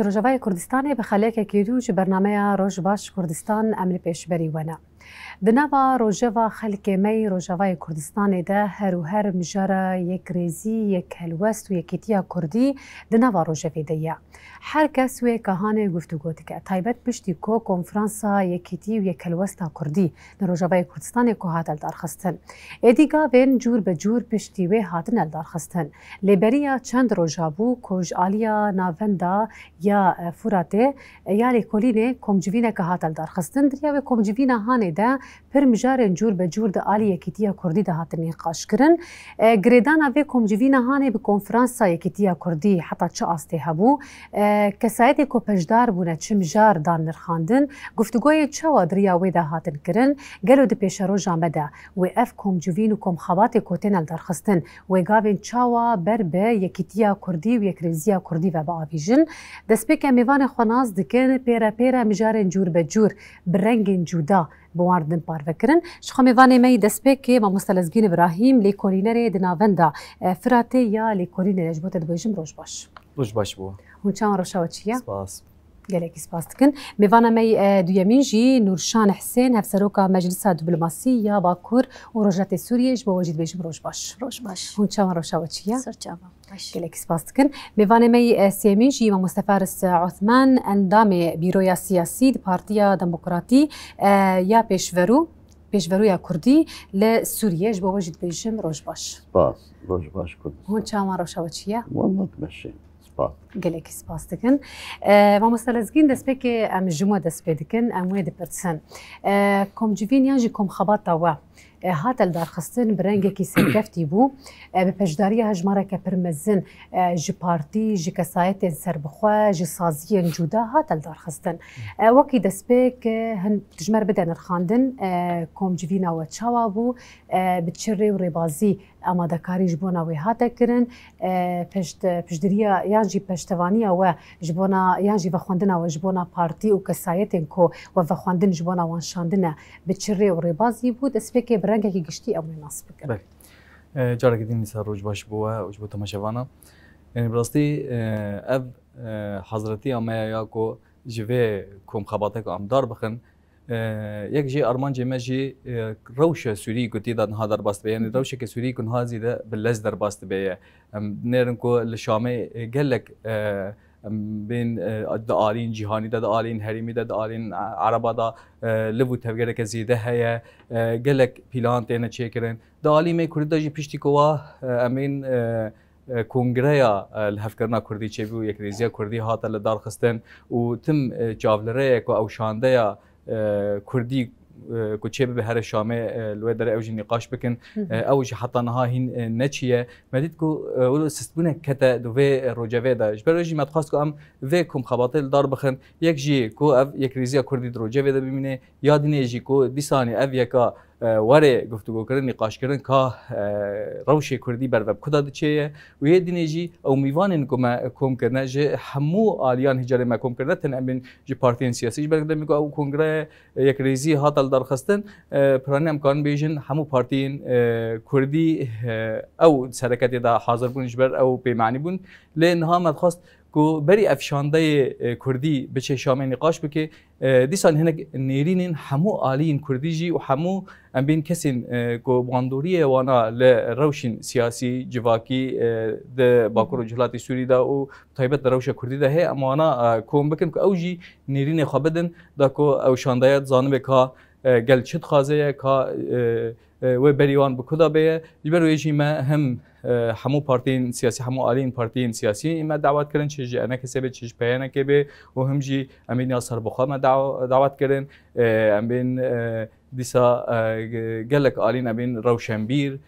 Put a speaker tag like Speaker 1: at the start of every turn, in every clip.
Speaker 1: Rojavayê Kurdistanê bi xelekekê dû ji bernameya Roj Baş Kurdistan em li pêşberî we ne. Di nava rojeva xelkê me Rojavayê Kurdistanê de her û her mijara yekrêzî, yekhelwest û yekîtiya Kurdî di nava rojevê de ye. Her kes wê kahanê guftûgo dike. Taybet piştî ku konferansa yekîtî û yekhelwesta Kurdî di Rojavayê Kurdistanê ku hat eldarxistin. Êdî gavên cûr bi cûr piştî wê hatin eldarxistin. Lêberiya çend roja bû ku ji aliya navenda ya Furatê ya Lêkolînê komcivîneke hat eldarxistin. Diriya wê komcivîna hanê de pir mijarên cûr bi cûr di alî yekîtiya Kurdî de hatin nîqaşkirin. Girêdana vê komcivîna hanê bi konferansa yekîtiya Kurdî heta çi astê hebû. Kesayetê ku pejdar bûne çi mijar dan nirxandin, guftûgoyê çawa diriya wê de hatin kirin, gelo di pêşeroja me de wê ev komcivîn û komxebatê ku tên eldarxistin, wê gavên çawa ber bi yekîtiya Kurdî û yekrêziya Kurdî ve biavîjin. Destpêkên mêvanê xwe nas dikin pêre pêre mijarên cûr bi cûr bi rengên cuda bi wan din parvekirin. Ji xwe mêvanê me destpêkê Mamoste Lezgîn İbrahîm lêkolînerê di navenda Firatê ya Lêkolînê de ji bo te dibêjim roj baş.
Speaker 2: Roj baş bû.
Speaker 1: Hûn çawan rewşa çi ye?
Speaker 2: Spas.
Speaker 1: Gelekî spas dikin. Mêvana me duyemîn jî Nurşan Hesên hevseroka Meclisa Diplomasî ya Bakur û Rojhilatê Sûriyê ji bo we jî dibêjim roj baş.
Speaker 3: Roj baş.
Speaker 1: Hûn çawan rewşa çi ye?
Speaker 3: Serçava. Baş.
Speaker 1: Gelekî spas dikin. Mêvanê me sêmîn jî Mamoste Faris Othman endamê Bîroya Siyasî di Partiya Demokratî ya pêşveroya Kurdî li Sûriyê ji bo we jî dibêjim roj baş.
Speaker 4: Spas. Roj baş Kurdistan.
Speaker 1: Hûn çawan rewşa çi ye?
Speaker 4: Wallah tmeşî. Spas.
Speaker 1: Gelekî spas dikin. Mamoste Lezgîn destpêkê em ji we dest pê dikin em wê dipirsin. Komcivîn yan jî komxebata we hat eldarxistin bi rengekî serkeftî bû bi pejdariya hejmareke pir mezin ji partî, ji kesayetên serbixwe, ji saziyên cuda hat eldarxistin. Wekî destpêk hin dijmer bide nirxandin komcivîna we çawa bû bi çi rê û rêbazî amadekarî ji bona wê hate kirin piştdiriya yan jî peştevaniya we ji bona yan jî vexwendina we ji bona partî û kesayetên ku we vexwendin ji bona wan şandine bi çi rê û rêbazî bû destpêkê bi rengekî giştî em wê nas bikin.
Speaker 2: Carekê din lîsa roj baş bû we û ji bo temaşevana. Yani bi rastî ev hezretiya me ya ku ji vê komxebatek em dar bixin yek jî armancê me jî rewşa Sûrî ku tê de niha derbas dibe yani rewşeke Sûrî ku niha zîde bi lez derbas dibe ye. Em nêrin ku li Şamê gelek bên di alîn cîhanî de di alîn herêmî de di alîn Araba da liv û tevgereke zêde heye gelek pîlan têne çêkirin. Di alî me Kurdî de jî piştî ku wa em ên Kongreya li hevkirina Kurdî çêbû û yekrêziya Kurdî hate li darxistin û tim çavlereyek ku ewşandeya Kurdî ku çê bibe here Şamê li wê dere ew jî nîqaş bikin ew jî heta niha hîn neçiye me dît ku sistbûnek kete di vê rojevê de ji ber jî me dixwast ku em vê komxebatê li dar bixin yek jî ku ev yekrêziya Kurdî di rojevê de bimîne ya dinê jî ku dîsanê ev yeka warê guftûgokirin nîqaşkirin ka rewşê Kurdî bervev kuda diçê ye û yê dinê jî ew mîvanên ku me kom kirine ji hemû aliyan hîcarê me kom kirine tin em bên ji partiyên siyasî ji ber demê ku ew kongreya yekrêzî hat eldarxistin piranî em karin bêjin hemû partiyên Kurdî ew sereketê de hazir bûn ji ber ew pêmanî bûn lê niha me dixwast ku berî efşandeyê Kurdî biçe Şamê nîqaş bike dîsan hinek nêrînên hemû aliyên Kurdî jî û hemû em bên kesên ku bandoriyê wana li rewşên siyasî civakî di Bakur û Cihlatê Sûrî de û taybet di rewşa Kurdî de heye em wana kom bikin ku ew jî nêrînê xwe bidin da ku ewşandeya dizanibê ka gel çi dixwaze ye ka wê berî wan bi ku da bêye ji ber wê jî me hem hemû partiyên siyasî hemû aliyên partiyên siyasî me dawet kirin çi ji enekê bê çi ji peyenekê bê û him jî em ên ya serbixwe me dawet kirin em bên dîsa gelek alîn em bên rewşenbîr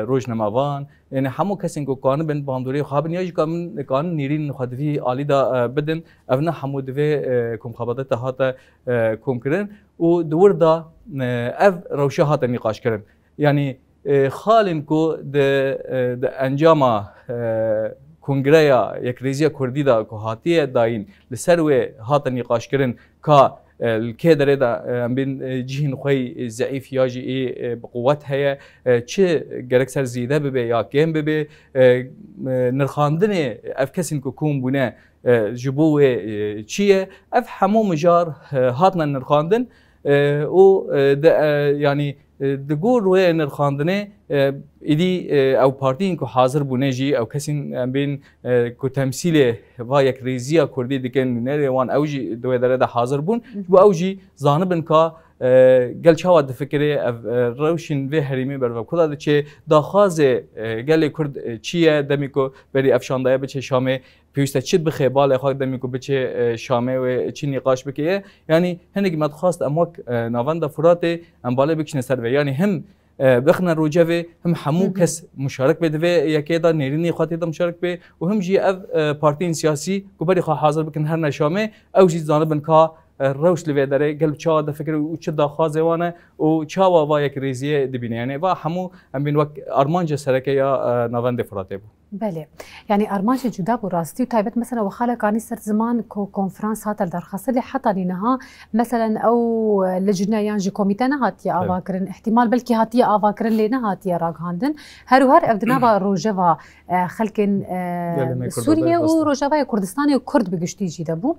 Speaker 2: rojnemavan yani hemû kesên ku kanibin bandoriyê xwe bin ya jî kanin nêrînên xwe di vî alî da bidin ev ne hemû di vê komxebatê te hate komkirin û di wir da ev rewşe hate nîqaşkirin yani xalên ku di encama Kongreya Yekrêziya Kurdî da ku hatiye dayîn li ser wê hate nîqaşkirin ka الكادر دا ام بين جهن خوي ضعيف ياجي بقوت هي چه گرك سر زيده ببي يا كم ببي نرخاندني اف كسين كوم بونه جبوه چيه اف همو مجار هاتنا نرخاندن و يعني دقول وين نرخاندنه ایدی او پارتین که حاضر بونه جی او کسین بین که تمثیل و یک ریزیا کردی دیگه نریوان او جی دوی داره ده حاضر بون و او جی زانبن که گل چاواد فکری روشن به حریمی بر و کدا چه داخاز گل کرد چیه دمی کو بری افشاندای بچه شامه پیوسته چی بخه بالا خاک دمی کو بچه شامه و چی نقاش بکیه یعنی هنگی مدخواست اماک ناوند فرات ام بالا بکشن سر و یعنی هم بخنا روجه هم حمو کس مشارک بده و یکی دا نیرینی خاطی دا مشارک به و هم جی اف پارتین سیاسی کو بری خواه حاضر بکن هر نشامه او جی زانبن که روش لوی داره قلب چا ده فکر و چه داخازه وانه و چا و یک ریزیه دبینه یعنی و همو هم بین وقت آرمانج سرکه یا ناوند فراته بود.
Speaker 1: بله يعني ارمانش جدا براستي وتايبت مثلا وخاله كاني صرت زمان كونفرنس هات الدرخص اللي حتى لينها مثلا او لجنه يانجي كوميتنا هاتي افاكرن احتمال بلكي هاتي افاكرن لينا هاتي راك هاندن هر ابدنا روجفا خلكن سوريا وروجفا كردستاني وكرد بقشتي جدا بو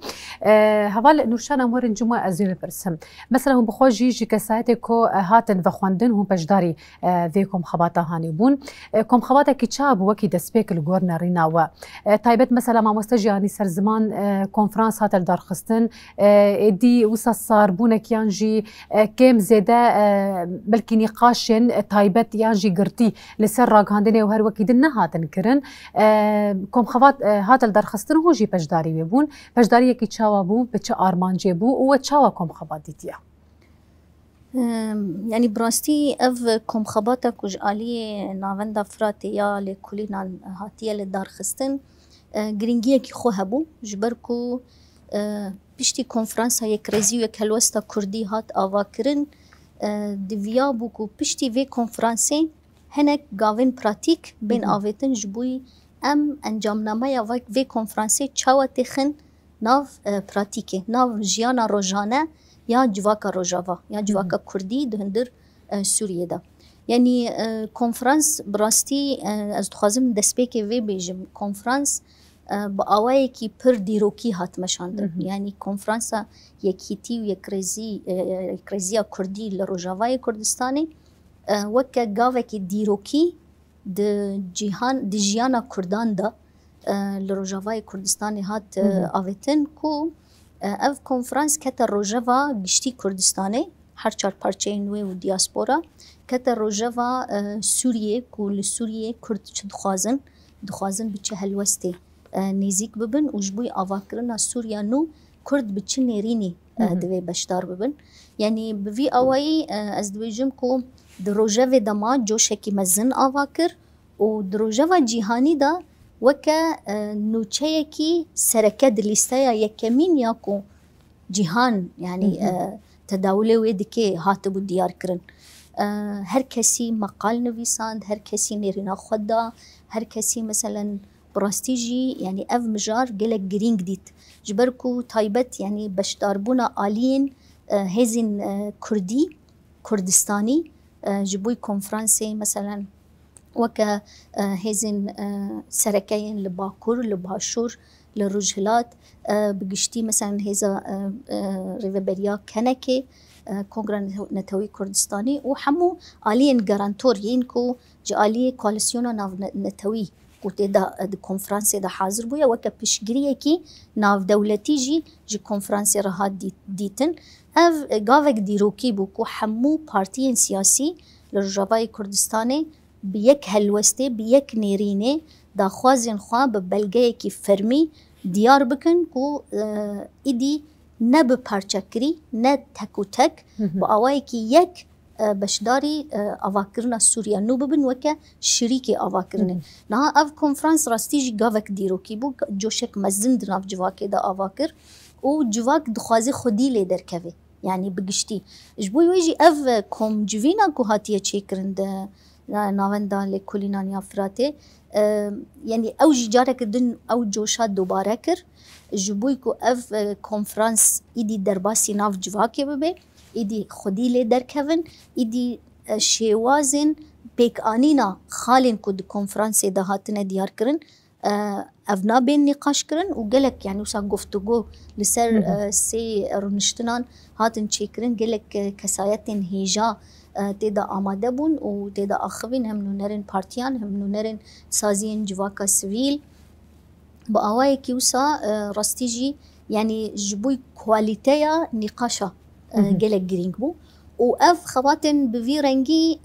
Speaker 1: هوال نورشان امور جمعه ازوي برسم مثلا هم بخوجي جي كسايتي كو هاتن وخواندن هم بجداري فيكم خباتا هاني بون كم خباتا كيتشاب وكي دسبيك الجورنر ريناوا تايبت مثلا ما مستجاني سر زمان كونفرنس هات الدرخستن دي وسا صار بونك يانجي كم زياده بلكي نقاشن تايبت يانجي قرتي لسر راغاندني وهر وكيدنا هاتن كرن كم خوات هات الدرخستن هو جي بجداري بيبون بجداري كي تشاوا بو بتش ارمان جيبو و تشاوا كم خوات ديتيا
Speaker 3: يعني براستي اف كم خباتا كوج آلية ناوندا فراتيا لكلنا هاتيا لدار خستن گرنگيه كي خو هبو جبركو بشتي كونفرانسا يك رزي ويك هلوستا كردي هات آوا كرن دفيا بوكو بشتي في كونفرانسين هنك گاوين براتيك بين آويتن جبوي ام انجامنامه يا في كونفرانسي چاوا تخن ناف براتيكي ناف جيانا روجانه یا جواکا روجاوا یا جواکا کردی دهندر سوریه دا یعنی کنفرانس براستی از دخوازم دسپیک وی بیجم کنفرانس با آوایی کی پر دیروکی هات مشاند یعنی کنفرانسا یکیتی و یک ریزیا کردی لروجاوای کردستانی وکه گاوه کی دیروکی د جهان د جیانا کردان دا لروجاوای کردستانی هات آویتن کو اف کنفرانس کتا روجوا گشتی کردستانه هر چار پارچه نوی و دیاسپورا کتا روجوا سوریه کول سوریه کرد چه دخوازن بچه هلوسته نزیک ببن و جبوی آواکرنا سوریا نو کرد بچه نیرینی دوی بشدار ببن یعنی بوی آوایی از دویجم کو در روجوا دما جوشکی مزن آواکر و در روجوا جیهانی دا وکه نوچه کی سرکه لیسته یکمین یا کو جهان یعنی تداوله و دکه هاتبو دیار کرن هر کسی مقال نویساند هر کسی نیرینا خدا هر کسی مثلا براستیجی یعنی اف مجار گلک گرینگ دیت جبرکو تایبت یعنی بشداربونا آلین هزین کردستانی جبوی کنفرانسی مثلا وكا هزن سركين لباكور لباشور لرجلات بقشتي مثلا هزا ريفبريا كنكي كونغرا نتوي كردستاني وحمو آلين جارانتور ينكو جالي كواليسيونا ناف نتوي وتدا كونفرانسي دا حاضر بويا وكا بشجريكي ناف دولتي جي كونفرانسي راه ديتن اف غافك ديروكي بوكو حمو بارتيين سياسي لرجاوای کردستانی بیک هلوسته بیک نیرینه دا خوازین خواه به بلگه کی فرمی دیار بکن کو ایدی نه به پرچکری نه تک و تک با آوائی کی یک بشداری آواکرنا سوریا نو ببین وکه شریک آواکرنه نه اف کنفرانس راستیجی گاوک دیروکی بو جوشک مزند ناف جواکه دا آواکر و جواک دخوازی خودی لی درکوه يعني بقشتي جبوي ويجي اف كوم جوينا كو هاتيه تشيكرند ناوندا لكولينا نيافراتي يعني او جارك دن او جوشات دوباره کر جبوی کو اف کنفرانس ایدی درباسی ناف جواکی ببه ایدی خودی لی درکون ایدی شیوازن پیک آنینا خالن کو د کنفرانس ده هاتنه دیار کرن افنا بین نقاش کرن و گلک يعني وسا گفتگو لسر سي رونشتنان هاتن چیکرن گلک کسایتن هیجا تیدا آماده بون و تیدا آخوین هم نونرن پارتیان هم نونرن سازین جواکا سویل با آوائي كي وسا راستيجي يعني جبوي كواليتيا نقاشا جلك جرينج بو و اف خواتن بفي رنگي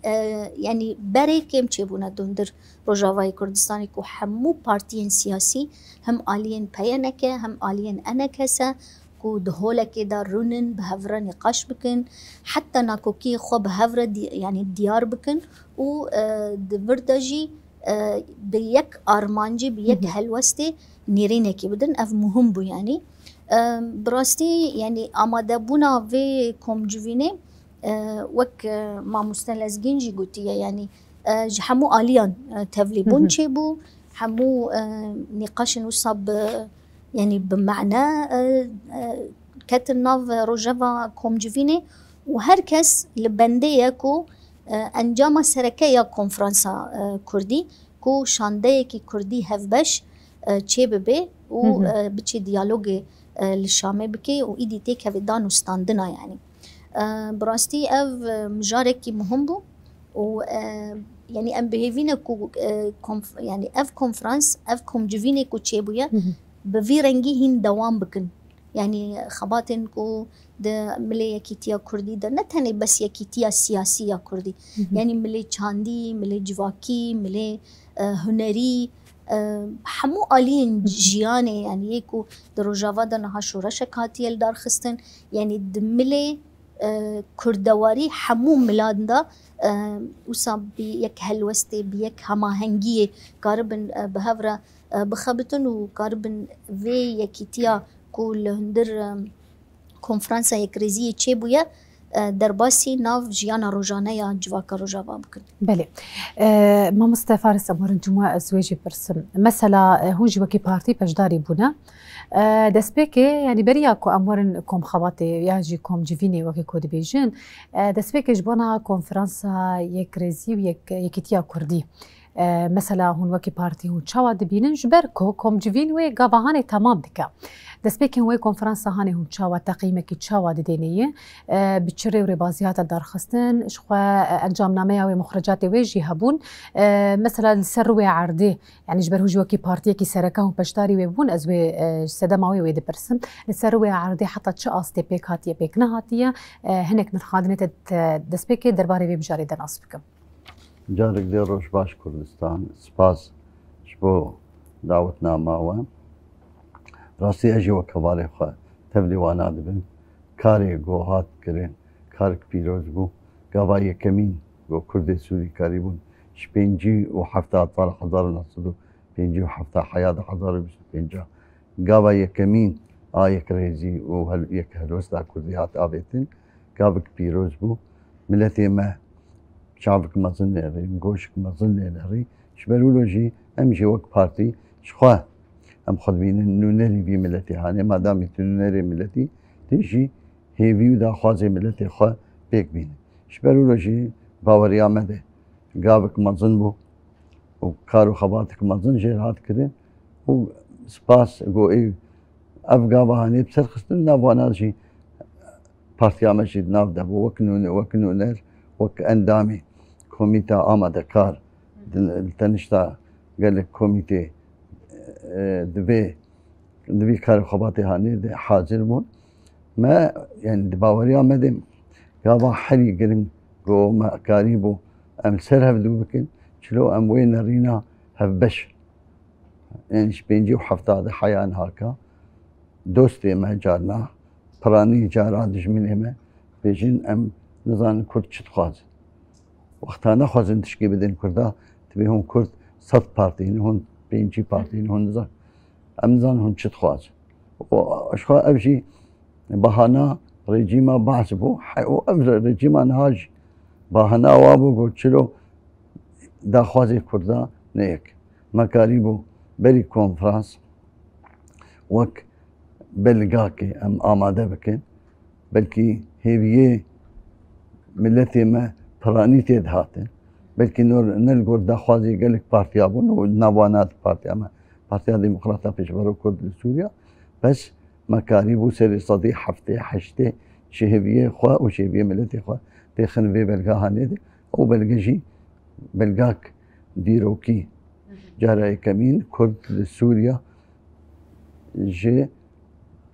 Speaker 3: يعني بري كم چبونا دوندر روجاواي كردستاني كو همو بارتيين سياسي هم آلين پيانكه هم آلين انكسه كو دهولك دا رونن بهفرة نقاش بكن حتى ناكوكي خو بهفرة يعني ديار بكن و دبردجي بيك آرمانجي بيك هلوستي نيرينكي بدن اف مهم بو يعني براستي يعني آماده بونا في كومجويني وك ما مستلزجين جي قوتية يعني همو آليان تفلي بون چه بو همو نقاش نوصب يعني بمعنى كتن ناف روجافا كومجويني وهر كس لبنده يكو انجام سرکه کنفرانسا کردی کو شانده کی کردی هفبش چه ببه و بچه دیالوگ لشامه بکی و ایدی تک هفدان استاندنا يعني براستی اف مجارکی مهم بو و يعني ام بهيفينا کو يعني اف کنفرانس اف کمجوینه کو چه بویا بفي رنگی هین دوام بکن يعني خباتن کو ده ملي يكيتيا كردي ده نتني بس يكيتيا سياسية كردي يعني ملي چاندي ملي جواكي ملي هنري همو آلين جياني يعني يكو ده روجاوا ده نها شورشك هاتي الدار خستن يعني ده ملي كردواري همو ميلاد ده وصاب بيك هلوستي بيك هماهنگية قاربن بهفرة بخبتن وقاربن في يكيتيا كل هندر کنفرانسا یکریزی چه بویا در باسی ناف جیانا روزانه یا جواکا روجاوا بکن.
Speaker 1: بله. ما مستفارس امورن جمعه ازواجی پرسم. مثلا هون جواکی پارتی پجداری بونا. دست بکه یعنی بریا کو امورن کم خواته یا جی کم جوینی وقتی کود بیجن دست بکه جبنا کنفرانسا یکریزی و یکیتیا کردی. مثلا هون وکی پارتی هون چاوا دبینن جبر کو کم جوین و گاواهان تمام دکا. دست بکن وی کنفرانس هانی هون چاوا تقییمه کی چاوا دینیه بچره و ربازیات درخستن شخوا انجام نامه و مخرجات ویجی هبون مثلا سروی عرضه يعني جبر هوجي وكي بارتي كي سركاهم بشتاري ويبون ازوي سدماوي ويد برسم السروي عرضي حتى تشاس تي بيك هاتيه بيك نهاتيه هنك نخادنه دست بكي درباري وي بجاري دناسبكم
Speaker 4: جارك دير روش باش كردستان سپاس شبو دعوتنا ماوه راستی اجی و کباری خواه تبلی وانا دبن کاری گو هات کرن کارک پیروز بو گاوای کمین گو کرد سوری کاری بون شپنجی و هفته طال 1955 حیات 1925 گاوای کمین آیک ریزی و هل یک هلوستا کردیات آبیتن گاوک پیروز بو ملتی ما شعبك مظن نهري مقوشك مظن نهري شبرولوجي امشي وك بارتي شخواه ام خدمين نونري في ملتي هاني ما دام نونري ملتي تيجي هي فيو دا خوازي ملتي خوا بيك بين شبرولوجي باوريا مده قابك مظن بو وكارو خباتك مظن جيرات كده و سباس جو اي اف قابا هاني بسرخستن نافوانا شي بارتي امشي ناف دبو وكنونر وك اندامي كوميتا آماده كار تنشتا قال لك كوميتي دبي كار خباتي هاني حاضر بون ما يعني دباوريا مدم يابا حري قرن جو ما كاريبو ام سر هفدو بكن شلو ام وين رينا هفبش يعني شبينجي وحفتا ده حيان هاكا دوستي ما جارنا براني جارا دجمين اما بيجين ام نظام كرد چت خواز وقتا نخوازن تشكي بدن كردا تبي هون كرد صد بارتين هون بينجي بارتين هون نظام امزان هون چت خواز واشخا ابجي بهانا رجيما بعثبو وابر رجيما نهاج بهانا وابو قلت له دا خوازي كردا نيك مكاريبو بري كونفرانس وك بلغاكي ام آماده بكن بلكي هيبيه ملتي ما برانيتي دهاتن بلكي نور نلقور داخوازي قالك بارتيابون ونوانات بارتيا ديمقراطية بيشبرو كرد لسوريا بس مكاريبو سري صدي حفتي حشتي شهبيه خوا وشهبيه ملتي خوا تخن في بلغاها نيدي او بلغجي بلغاك ديروكي جاراي كمين كرد لسوريا جي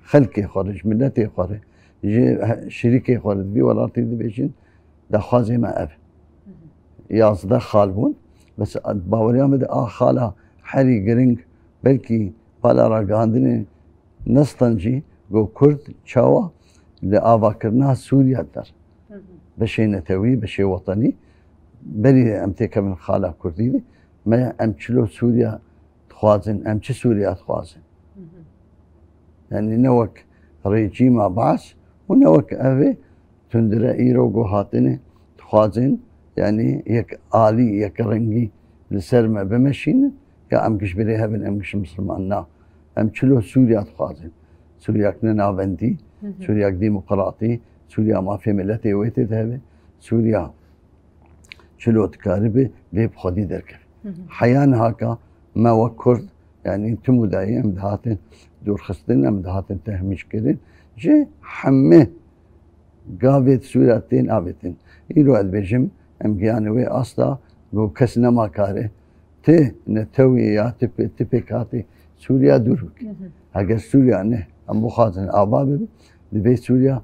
Speaker 4: خلقي خارج ملتي خارج جي شريكي خارج بي ولاتي دي بيجين دخوازي ما أب يازده خالبون بس باوريا مد خالا حري جرينج بلكي بالا راقاندني نستنجي جو كرد شاوا لآبا كرناها سوريا دار بشي نتوي بشي وطني بري امتيكا من خالا كردي دي ما امشلو سوريا تخوازن امشي سوريا تخوازن يعني نوك ريجيما باس ونوك أبي تندرا إيرو جو هاتني تخوازن يعني يك آلي يك رنجي لسرمة بمشين كا أمكش بريها بن أمكش مسلمانا أمشلو سوريا تخوازن سوريا كنا نافندي سوريا ديمقراطي سوريا ما في ملتي ويتي ذهبي سوريا شلو تكاربي ليب خدي دركب حيان هاكا ما وكرد يعني تمو دايم دهاتن دور خستنا مدهاتن تهمش كرين جي حمه قابت سورياتين آبتين إيرو أدبجم أمجانوي أصلا بو كسنا ما كاره تي نتوي يا تبي كاتي سوريا دورك أجر سوريا نه أم بخازن آبابي دبي سوريا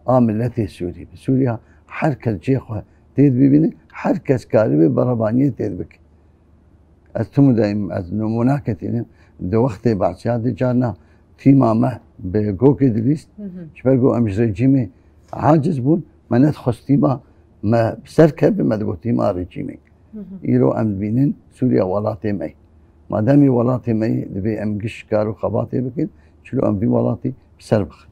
Speaker 4: آملتي سوري سوريا حركة جيخة تيد بيبيني حركة كاربي بربانية تيد بك أستمو دايم از نموناكتين دو وقت بعد سيادة جارنا تيما ما بجوكي دليست شبرقو أمش رجيمي عاجز بون ما ندخل تيما ما بسركب ما دقو تيما رجيمي إيرو أم بينين سوريا ولاتي مي ما دامي ولاتي مي دبي أم قش كارو خباتي بكين شلو أم بي ولاتي بسربخ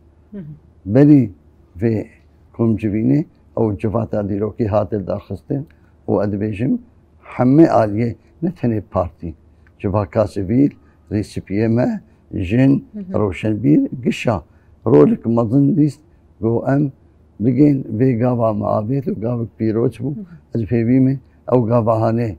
Speaker 4: بلي في كوم جبيني أو جفاتا ديروكي هاتل دار خستين وأدبيجم حمي آلية نتني بارتي جفاكا سيفيل ريسيبيما جن روشنبير قشا رولك مظن ليست جو أم بگین به گاوا معابد و گاوا پیروز بو از پیویمه او گاوا هانه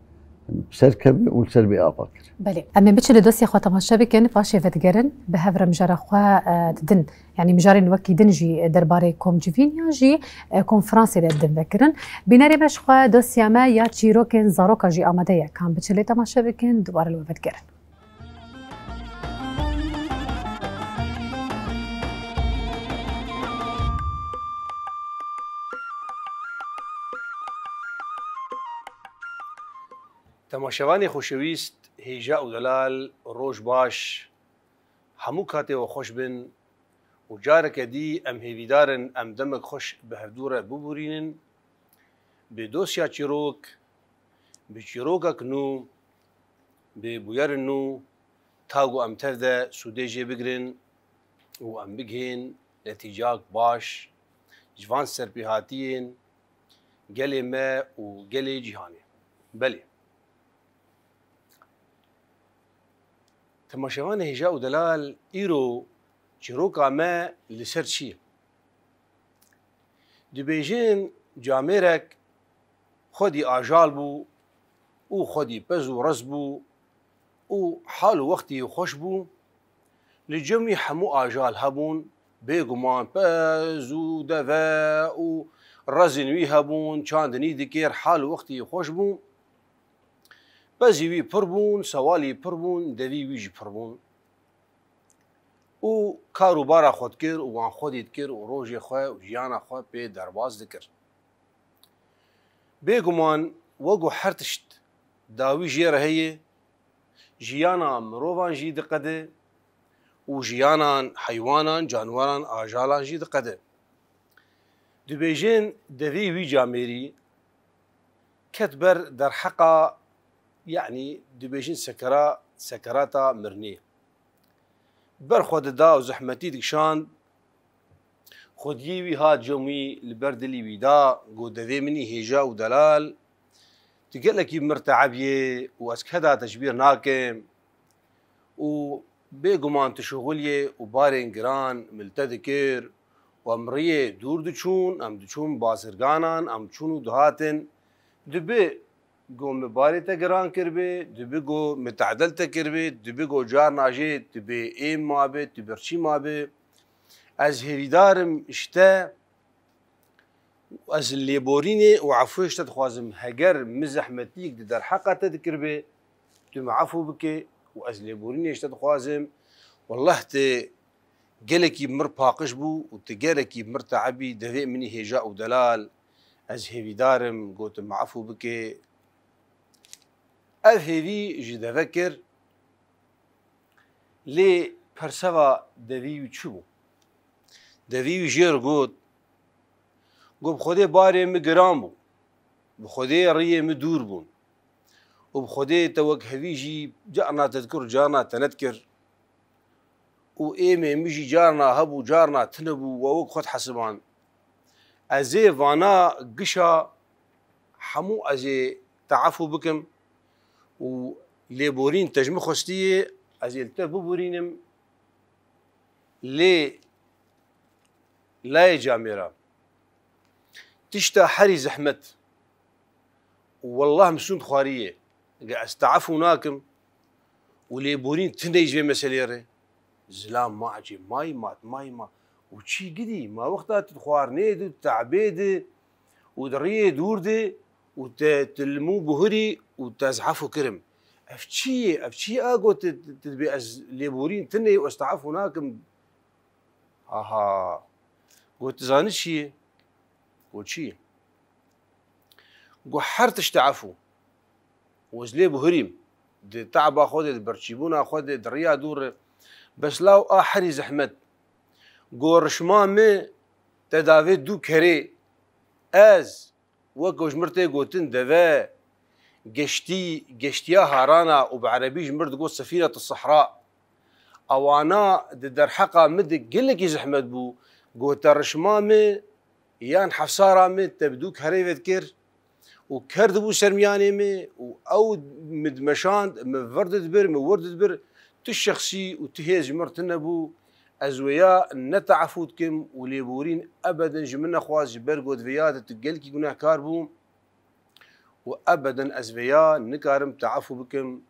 Speaker 4: سرکب و سر بی آبا کرد.
Speaker 1: بله. اما بچه لدوسی خواهد تماشا بکن فاشه ودگرن به هفر مجاره خواه دن يعني مجارين وكي دنجي درباري كوم جيفين يا جي كونفرانسي دن ذكرن بيناري باش خوا دوسياما يا تشيروكن زاروكا جي آماده كان بچه لي تماشا بكن دوباره لو ودگرن.
Speaker 5: تماشاوانی خوشویست هیجا و دلال روش باش همو کاته و خوش بن و جارک دی ام هیویدارن ام دمک خوش به هفدوره ببورینن به دوسیا چیروک به چیروکک نو به بویر نو تاگو ام تفده سوده جی بگرن و ام بگهین نتیجاک باش جوان سرپیهاتین گلی ما و گلی جیهانی. بله تماشاوان هیجا و دلال ایرو چیروکا ما لسر چیه؟ دبیجین جامرک خودی آجال بو او خودی پز و رز بو او حال و وقتی خوش بو لجمعی همو آجال هبون بگمان پز و دوا و رزنوی هبون چاندنی دکر حال و وقتی خوش بو بزی وی پر بون سوالی پر بون دوی ویجی پر بون او کاروبارا خود کر و وان خودید کر و روژی خواه و جیانا خواه پی درباز دکر بگمان وگو حرتشت داوی جیره هیه جیانا مروفان جی دقده و جیانان حیوانان جانوران آجالان جی دقده دبیجین دوی وی جامری كتبر در حقا يعني دبيجين سكراتا مرنية برخود دا وزحمتي دكشان خوديوي هاد جومي البردلي ويدا قو دذي مني هيجا ودلال تقلك مرتعبية وأسكهدا تجبير ناكم وبيقمان تشغلية وبارين جران ملتذكر وامرية دور دچون ام دچون بازرگانان ام چونو دهاتن دبي قوم باري تقران كربي دبي قو متعدل تكربي دبي قو جار ناجي دبي ايم مابي دبرشي مابي از هيدارم اشتا از اللي بوريني وعفوش تتخوازم هجر مزحمتيك در حقا تذكربي تمعفو بك واز اللي بوريني اشتا تخوازم والله قالكي بمر باقش بو وتقالكي بمر تعبي دذي مني هجاء ودلال از هيفي دارم قوت معفو بك هيفي جي ذكر لي برسوا دذي وشبو دذي وجير قوت قو بخودي باري مقرام بو بخودي ريه مدور بون وبخودي توق هفيجي جارنا تذكر جارنا تنذكر وإيمي مجي جارنا هبو جارنا تنبو ووك خد حسبان أزي فانا قشا حمو أزي تعفو بكم ولي بورين تجمع خستية أزي التفو بورينم لي لا جامرة تشتا حري زحمت والله مسون خوارية استعفو ناكم ولي بورين تنيجي مساليري زلام ما عجيب ماي وشي قدي ما وقتها تخوارنيد وتعبيد ودريه دورد وتلمو بهري وتزعفو كرم افشي اقو تتبي از ليبورين تني واستعفو ناكم قلت زانت شي قلت شي قو حرتش تعفو وزلي بهريم دي تعبا خود برشيبونا خود دريا دور بس لاو آحري زحمت قورش مامي تدافي دو كري از وكوش مرتي قوتن دفا قشتيا هارانا وبعربي جمرت قوت سفينة الصحراء اوانا در حقا مد قلك زحمت بو قوت رشمامي يان حفصارا مي تبدو كري فذكر وكرد بو سرمياني مي او مدمشان مفرد دبر مورد دبر تشخصي وتهيز مرتنا بو ازويا نتعفوتكم وليبورين ابدا جمنا خواز برقود فيات تقلكي قناه كاربو وابدا ازويا نكارم تعفو بكم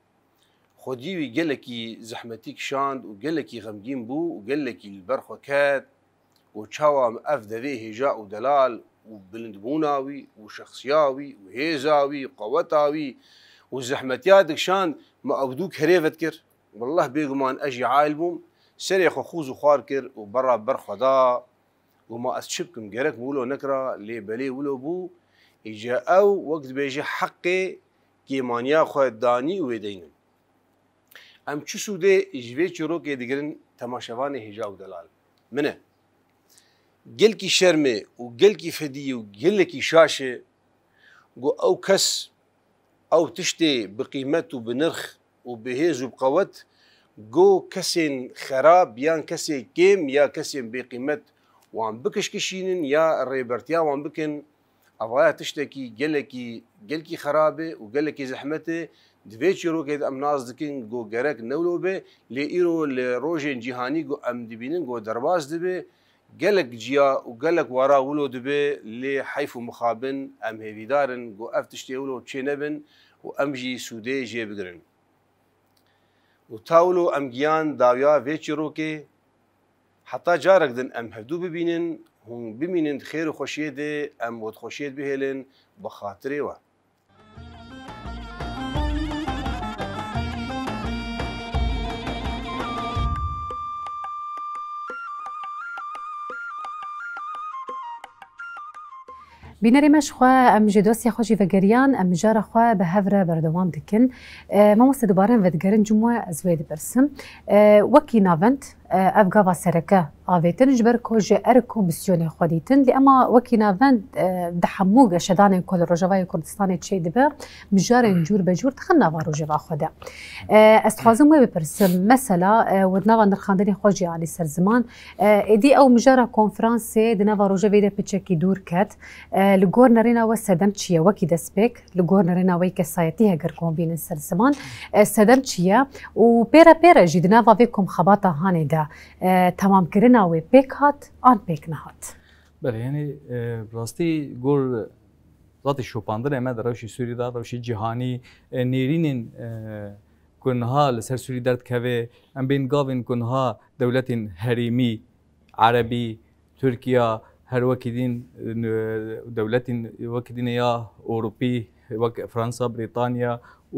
Speaker 5: خديوي قلكي زحمتيك شاند وقلكي غمجين بو وقلكي البرخوكات وشاوا افدذي هجاء ودلال وبلندبوناوي وشخصياوي وهيزاوي وقوتاوي وزحمتياتك شان ما ابدوك هريفتكر والله بيقمان اجي عايلبوم سريخ خوز وخاركر وبرا برخدا وما اسشبكم جرك مولو نكرا لي بلي ولو بو اجا او وقت بيجي حقي كيمانيا خو داني ويدين ام تشو دي اجوي چرو كي دغرن تماشاواني هجا ودلال منه قلكي شرمي وقلكي فدي وقلكي شاشه قو او كس او تشتي بقيمته بنرخ وبهيز وبقوت جو كسين خراب يان كسي كيم يا كسين بقيمت وعم بكشكشين يا ريبرتيا وعم بكن افغايا تشتكي قلكي خرابه وقلكي زحمته دفيتشرو كيد ام نازدكين جو جرك نولوبه ليرو لروجين جيهاني جو ام دبينين جو درباز دبي قلك جيا وقلك ورا ولو دبي لحيف مخابن ام هيفيدارن جو افتشتي ولو تشينبن وامجي سودي جي بقرن وتاولو امجيان داويا فيتشروكي حتى جارك دن ام هدو ببينن هم بمينن خير وخوشيده ام ود خوشيد بهلن بخاطري و
Speaker 1: بینەری مەشخوا ئەم ژێ دۆستی خۆشی vegeriyan ئەم جارە خوا بە هەورە بەردەوام دکن مامۆستا دووبارە vedigerin cumwe ez wê dipirsim wekî navend اف گاوا سرکه آویتن جبر کوج ارکو بسیون خودیتن لی اما وکینا وند دحموگ شدان کل روجوای کردستان چه دبه مجار جور به جور تخن نوا روجوا خوده استخوازم و بپرسم مثلا ودنوا نرخاندنی خوجی علی سر زمان ادی او مجار کنفرانس دنوا روجوی ده پچکی دور کت لگور نرینا و سدم چیه وکی دسپیک لگور نرینا وی کسایتی هگر کن بین سر زمان سدم چیه و پیرا جدنا و ویکم خباتا هانی ده تمام کرنا و پیک هات آن پیک نهات.
Speaker 2: بله یعنی راستی گور ذات شوپاندن اما در روشی سوری داد روشی جهانی نیرین کنها لسر سوری درد که ام بین گاوین کنها دولت حریمی عربی ترکیه هر وکیدین دولت وکیدین یا اروپی وک فرانسا بریتانیا و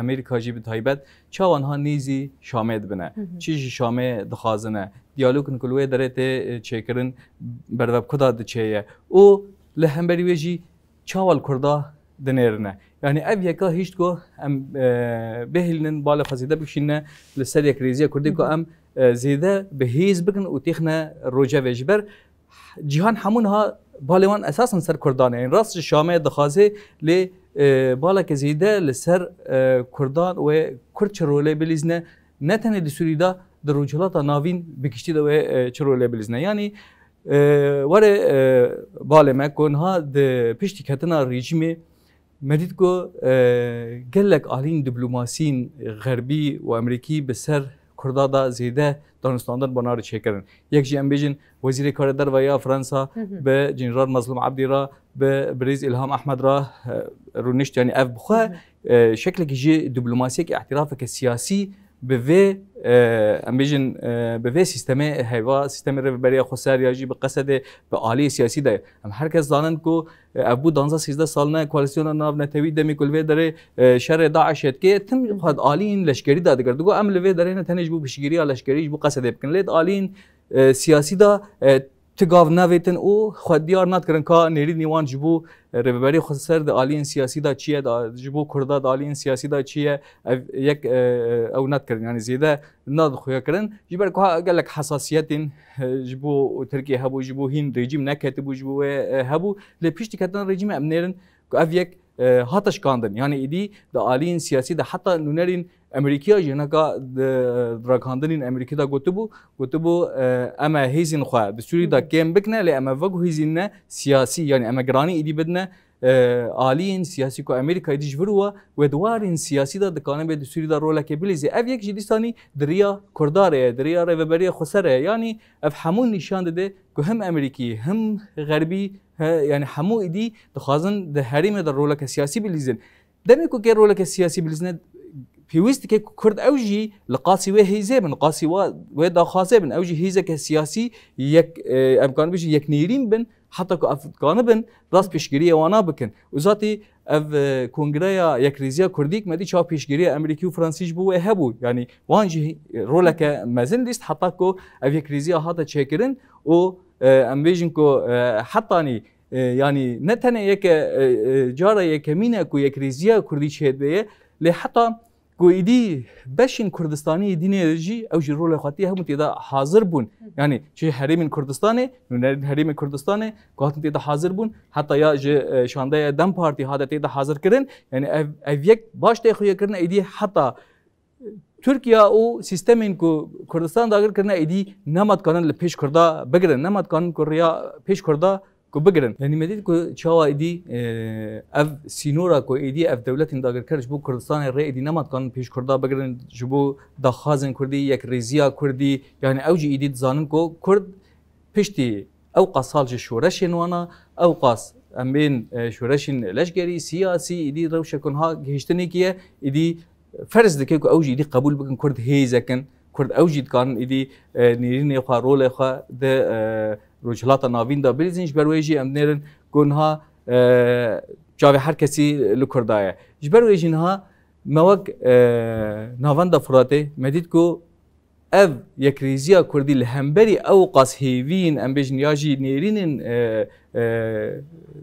Speaker 2: امریکا جی به تایبت چاوانها نیزی شامد بنه چیزی شامه دخازنه دیالوگن کلوه درته چیکرن برداب کدا دچیه او لهمبری ویجی چاوال کردا دنیرنه یعنی اف یکا هیچ کو ام بهلن بالا فزیده بکشینه لسر یک ریزی کردی کو ام زیده به هیز بکن و تیخنه روجا وجبر جهان همونها بالوان اساسا سر کردانه این راست شامه دخازه لی بالا که زیده لسر کردان و کرد چروله بلیزنه نه تنه دی سوری دا در روجلات ناوین بکشتی دا و چروله بلیزنه یعنی وره بالا ما کنها ده پشتی کتنا رژیم مدید کو گلک آلین دیپلماسین غربی و امریکی به سر کردا دا زیده دانستاندن بنار چیکرن یک جی ام بیجن وزیر کار در و یا فرانسا به جنرال مظلوم عبدی را به بریز الهام احمد را رونشت یعنی اف بخوا شکل که جی دیپلماسی که اعتراف که سیاسی به و ام بیجن به و سیستم هوا سیستم رهبری خسر یا جی به قصد به عالی سیاسی ده هم هر کس دانن کو ابو 12 13 سال نه کوالسیون ناو نتوی دمی کل و داره شر داعش که تم خد عالین لشکری داد کرد گو عمل و داره نه تنج بو بشگیری لشکریش بو قصد بکن لید عالین سیاسی دا تگاو نویتن او خود دیار نات کرن که نیری نیوان جبو رهبری خسر د عالین سیاسی دا چیه دا جبو کردا د عالین سیاسی دا چیه یک او نات کرن یعنی زیاده ناد خویا کرن جبر که قال لك حساسیت جبو ترکیه هبو جبو هین رژیم نکتبو جبو هبو لپیشتی کتن رژیم امنیرن که اف یک هاتش کاندن یعنی ایدی د عالین سیاسی دا حتی نونرین امریکا جنگا دراکاندنین امریکا دا گوتبو اما هیزین خواه دستوری دا کم بکنه لی اما وگو هیزین سیاسی یعنی اما گرانی ایدی بدنه عالین سیاسی کو امریکا ایدی جبروه و دوارین سیاسی دا دکانه به دستوری دا روله که بلیزی اف یک جدیستانی دریا کرداره دریا رهبری خسره یعنی اف همون نشان داده که هم امریکی هم غربی یعنی همو ایدی دخوازن ده حریم در روله که سیاسی بلیزن دمی که روله که سیاسی بلیزنه پیوست که کرد اوجی لقاسی و هیزه بن قاسی و داخازه بن اوجی هیزه که سیاسی یک امکان بشه یک نیریم بن حتی که افغان بن راست پیشگیری وانا بکن و ذاتی اف کنگره یک ریزیا کردیک مدی چا پیشگیری امریکی و فرانسیش بو هبو یعنی وانجی روله که مزن لیست حتی که اف یک ریزیا حتی چکرن و ام بیجن که حتی یعنی نه تنه یک جاره یک مینه که یک ریزیا کردی چه بیه لی حتی کویدی بشین کردستانی دینه جی او جی رول خاطی هم تیدا حاضر بون یعنی چه حریم کردستانه نونرین حریم کردستانه قاتن تیدا حاضر بون حتی یا شانده دم پارتی هاده تیدا حاضر کرن یعنی او یک باش تخویه کرن ایدی حتی ترکیه او سیستمین کو کردستان داگر کرن ایدی نماد کانن لپیش کردا بگرن نماد کانن کوریا پیش کردا کو بگرن یعنی مدید کو چاوا ایدی اف سینورا کو ایدی اف دولت انداگر کرش بو کردستان ری ایدی نماد کان پیش کردا بگرن جبو دخازن کردی یک ریزیا کردی یعنی اوجی ایدی زانن کو کرد پشتی او قصال شورش نوانا او قاس امین شورشین لشکری سیاسی ایدی روش کنها گهشتنی کیه ایدی فرض دکه کو اوجی ایدی قبول بکن کرد هیزکن کرد اوجی کان ایدی نیرین خو رول خو د روجلات ناوین دا بریزنش برویجی ام نیرن گونها جاوی هر کسی لکردایه جبرویجی نها موگ ناوان دا فراته مدید کو اف یک ریزیا کردی لهمبری او قاس هیوین ام بیجن یاجی نیرین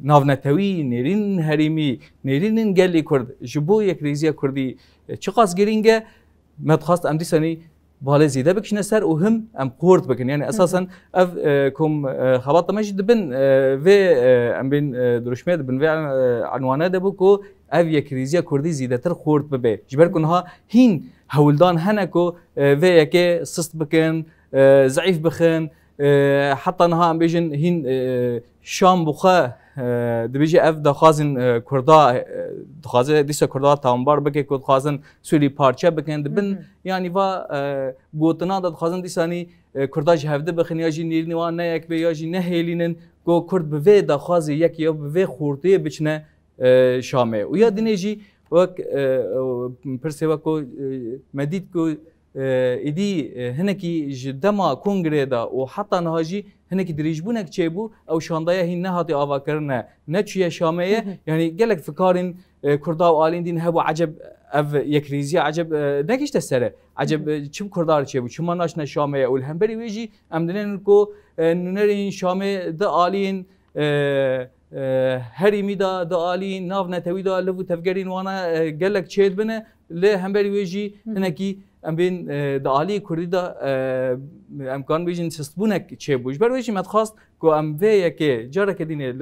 Speaker 2: ناونتوی نیرین حریمی نیرین گلی کرد جبو یک ریزیا کردی چه قاس گرینگه مدخواست ام دیسانی بالي زيده بكشنا سر وهم ام قورت بكن يعني اساسا اف كم خبط ماشي دبن في ام بين دروشمه دبن في عنوانه دبكو اف يكريزيا كردي زيده تر قورت ببي جبركنها هين هولدان هنكو في يكي سست بكن ضعيف بخن حتى نها ام بيجن هين شام بخا دبیجی اف دخوازن کردا دخوازه دیسا کردا تامبار بکه کد خوازن سوری پارچه بکن دبن یعنی و گوتنا دخوازن دیسانی کردا جهفده بخن یا جی نیرنی وان نه یک به یا جی نه هیلینن گو کرد به دخوازی یک یا به خورده بچنه شامه و یا دینجی وک پرسه وکو مدید کو ایدی هنکی جدما کنگره دا و حتی نهاجی هنکی دریجبونک چه بو او شاندایا هین نهاتی آوا کرنه نه چیه شامه یعنی گلک فکارین کردا و آلین دین هبو عجب اف یک ریزی عجب نکشته سره عجب چم کردار چه بو چما ناش نه شامه اول هم بری ویجی امدنن کو نرین شامه دا آلین هریمی دا آلین ناف نتوی دا لفو تفگرین وانا گلک چید بنه له هم بری ویجی هنکی ام بین دعالی کردی دا امکان بیشین سستبونک چه بوش بر ویشی متخواست که ام وی که جاره که دینه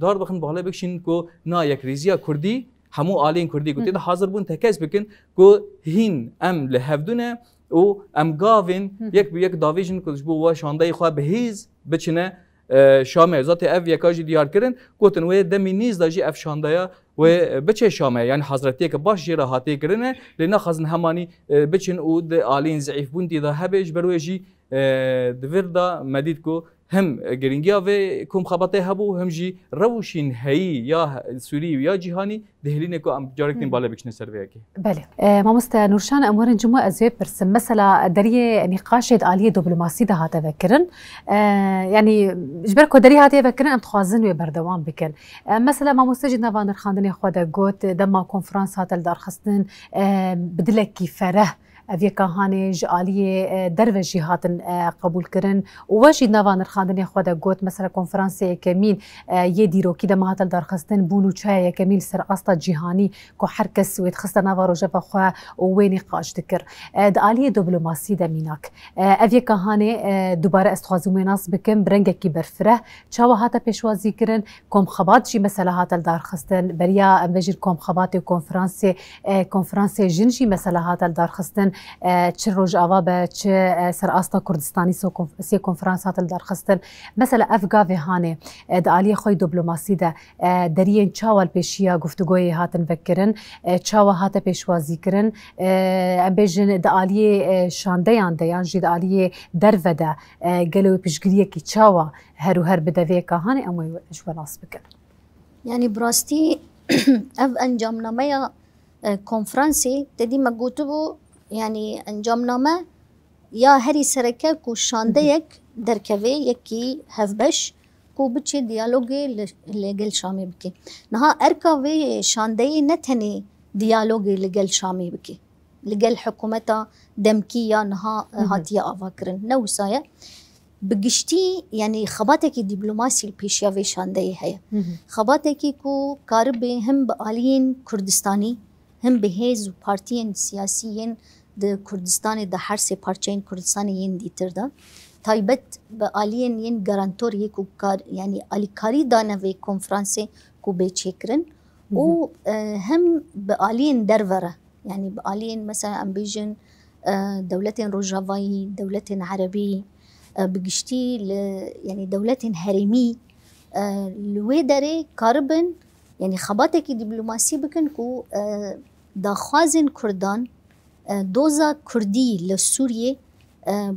Speaker 2: دار بخن بالا بکشین که نا یک ریزیا کردی همو آلین کردی که تیدا حاضر بون تکیس بکن که هین ام لحفدونه و ام گاوین یک داویجن که دشبو و شانده خواه بهیز بچنه شامه ذات اف یکاجی دیار کردن گفتن و دمی نیز داجی اف شاندایا و بچه شامه یعنی حضرتی که باش جرا هاتی کردنه لینا خزن همانی بچن او د آلین ضعیف بوندی دا هبش برویجی دوردا مدید کو هم گرینگیا و کم خباته هبو هم جی روشین هی یا سوری یا جهانی دهلینه کو ام جارکتین بالا بکشنه سرویه کی
Speaker 1: بله ماموستا نورشان امور جمعه ازوی برسم مثلا دریه نقاش آلیه دیپلماسی ده هاته فکرن يعني جبركو دري هاتي فكرن ام تخوازن و بردوام بكن مثلا ماموستا جدنا فانر خاندني خود گوت دما کنفرانس هاتل دار خستن بدلکی فره اوی کهانی جالیه درویجی هاتن قبول کردن و جد نوان خاندنی خود گوت مثلا کنفرانس کمین یه دیروکی دم هاتل درخستن بونو چای کمین سر قصد جهانی که هر کس وید خست نوارو جب خوا و نقاش دکر دالیه دیپلماسی دمیناک اوی کهانی دوباره استخوازم ناس بکن برنگ کی برفره چاو هاتا پیشوازی کردن کم خبات جی مثلا هاتل درخستن بریا اموجر کم خبات کنفرانس جنجی مثلا هاتل درخستن چه روز آوا به چه سر آستا کردستانی سی کنفرانس هاتل درخستن مثلا افغان هانه دالی خوی دیپلماسی ده درین چاول پیشیا گفتگوی هاتن فکرن چاوا هات پیشوازی کرن بیشتر دالی شاندیان دیان جد دالی دروده گلو پیشگیری کی چاوا هر بدوی کهانی اموی جواناس بکن
Speaker 3: يعني براستي اف انجامنامه کنفرانسی تدی مگوتو يعني انجامنامه یا هری سرکه کو شانده یک درکوی یکی هفبش کو بچه دیالوگی لگل شامی بکی نها ارکاوی شانده نتنی دیالوگی لگل شامی بکی لگل حکومتا دمکی یا نها هاتیا آوا کرن نوسایه بگشتی يعني خباتك دبلوماسي البيشيا في شاندي هي خباتك كو كارب هم بآلين كردستاني هم بهيز وبارتيين سياسيين د كردستان د هر سه پارچين كردستانيين ديتر دا تايبت بآلين ين گارانتور يكو كار يعني اليكاري دانا في كونفرانسي كو بيچكرن و هم بآلين درورة يعني بآلين مثلا امبيجن دولتين روجافاي دولتين عربي بگشتی يعني دولت هرمی لویداره کاربن يعني خباتك دیپلماسی بکن کو داخوازن کردان دوزا کردی لسوریه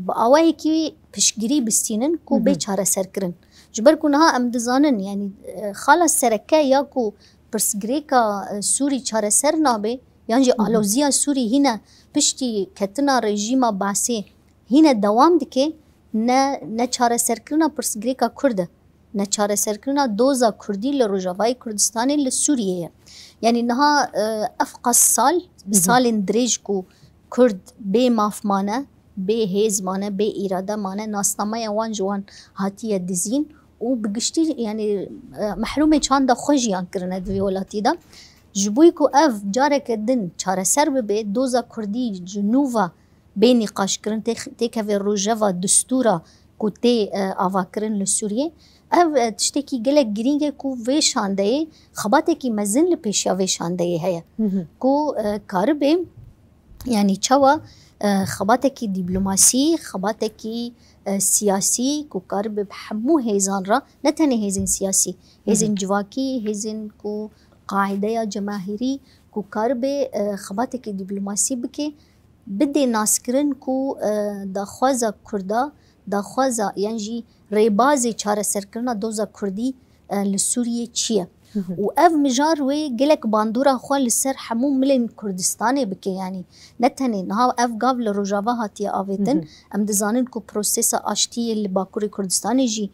Speaker 3: با آواهی که پشگیری بستینن کو بیچاره سر کرن جبر کنها ام دزانن يعني خلاص سرکه یا کو پرسگریکا سوری چاره سر نابه یعنی آلوزیا سوری هنا پشتی کتنا رژیما باسی هنا دوام دکه نه چاره سرکرنا پرسگریکا کرده نه چاره سرکرنا دوزا کردی لروجاوای کردستانی لسوریه يعني نها افقا سال دريج کو کرد بی مافمانه بی هیزمانه بی اراده مانه ناسنامه وان جوان هاتیه دزین و بگشتی يعني محرومه چانده خوشیان کرنه دوی ولاتی دا جبوی کو اف جاره که دن چاره سر ببه دوزا کردی جنوبا بين نقاش كرن تيكافي روجافا دستورا كوتي آفاكرن لسوريا اف تشتكي قلق جرينجا كو فيش عندي خباتكي مزن لبيشيا فيش عندي هيا كو كاربي يعني تشوا خباتكي دبلوماسي خباتكي سياسي كو كارب بحمو هيزان را نتني هيزن سياسي هيزن جواكي هيزن كو قاعدة جماهيري كو كارب خباتكي دبلوماسي بكي بدي ناسكرن كو داخوازا كردا داخوازا يعني ريبازي چاره سرکرنا دوزا کردی لسوریه چیه و اف مجار وی گلک باندورا خو لسر حمو ملن کردستان بکه يعني نتنه نها اف گاو لروجاوا هاتیه آویدن ام دزانن کو پروسس آشتی لباکوری کردستان جی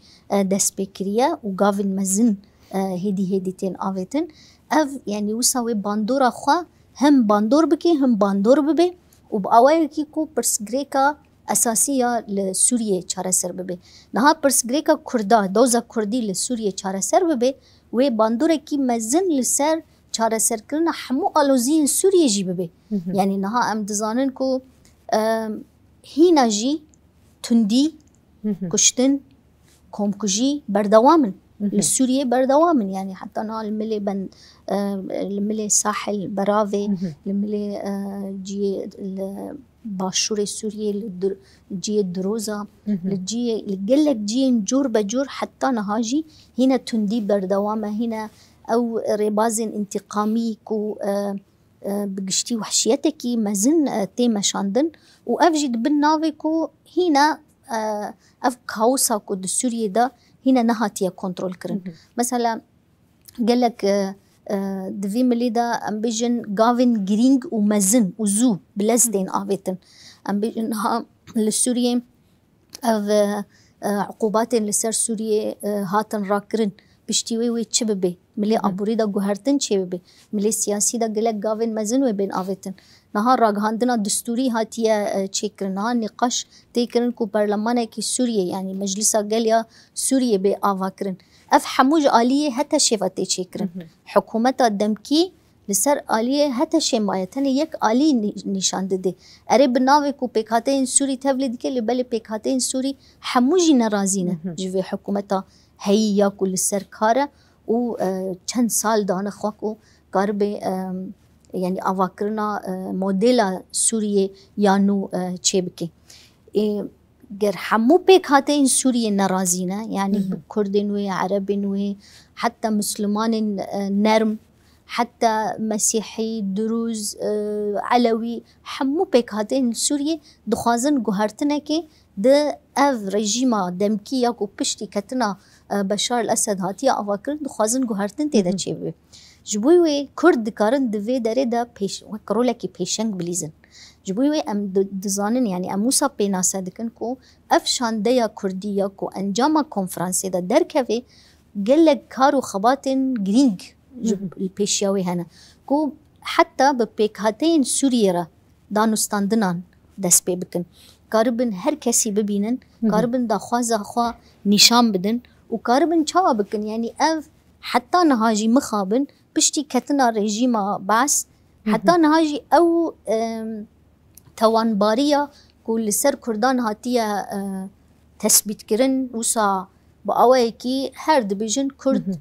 Speaker 3: دست بکریه و گاوین مزن هدی تین آویدن اف يعني وساوي باندورا خو هم باندور بکه هم باندور ببه و باوای کی کو پرسگریکا اساسیه لسوریه چاره سر ببه نها پرسگریکا کردا دوزا کردی لسوریه چاره سر ببه و باندوره کی مزن لسر چاره سر کرنا حمو آلوزین سوریه جی ببه يعني نها ام دزانن کو هینا جی تندی کشتن کومکجی بردوامن لسوريا بردوامن يعني حتى نها الملي الملي ساحل براوي الملي جي باشور سوريا لجي الدروزة لجي لقلك جي نجور بجور حتى نهاجي هنا تندي بردوامة هنا أو ربازن انتقامي كو بقشتي وحشيتكي مزن تيما شاندن وأفجد بالناوي كو هنا أف كاوسا كو سوريا دا هنا نهاتيا كنترول كرن مثلا قالك دفي مليدا ام بيجن غافين جرينج ومزن وزو بلزدين آفيتن ام بيجن ها للسوريين عقوبات لسر سوريا هاتن راكرن بشتيوي وي تشببي ملي ابوريدا غهرتن تشببي ملي سياسي دا قلك غافين مزن وبين آفيتن نهار راغهاندنا دستوري هاتيا تشيكرنا نقاش تيكرن كو برلمانك سوريا يعني مجلس قاليا سوريا بي آفاكرن اف حموج آلية هتا شفتي تشيكرن حكومتا دمكي لسر آلية هتا شمايتن يك آلي نشان ددي اري بناوي كو بيكاتين سوري تبلد كي لبالي بيكاتين سوري حموجي نرازينه جوي حكومتا هيا كل لسر كاره و چند سال دانا خواكو قاربي يعني آواكرنا موديلا سوريا يانو چيبكي گر حمو پیک هاته این سوریه نرازینه يعني كردن و عربن و حتى مسلمان نرم حتى مسيحي دروز علوي حمو پیک هاته این سوریه دخوازن گوهرتنه که ده اف رژیما دمکی یا کو پشتی کتنا بشار الاسد هاتیه آواکرن دخوازن گوهرتن تیده چیبه جبوی و کرد دکارن دوی داره ده پیش وکرولکی پیشنگ بلیزن جبوي وي ام دزانن يعني ام موسى بينا صدقن كو افشان ديا كردية كو انجاما كونفرانسي دا دركوي قلق كارو خباتن جرينج البيشياوي هنا كو حتى ببيكهاتين سوريا دانو ستاندنان دس بي بكن كاربن هر كسي ببينن كاربن دا خوازا خوا نشان بدن وكاربن چاوا بكن يعني اف حتى نهاجي مخابن بشتي كتنا ريجيما باس حتى نهاجي او توانبارية كل سر كردان هاتية تثبيت كرن وسا بأوي كي هر دبيجن كرد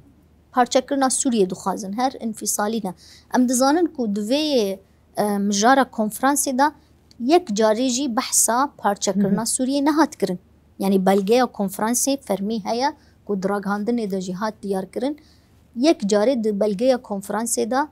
Speaker 3: پارچه کرنا سوریه دخوازن هر انفصالینا ام دزانن کو دوی مجارا کنفرانسی دا یک جاری جی بحثا پارچه کرنا سوریه نهات کرن يعني بلغه کنفرانسی فرمی هيا کو دراغاندن دا جهات دیار کرن یک جاری د بلغه کنفرانسی دا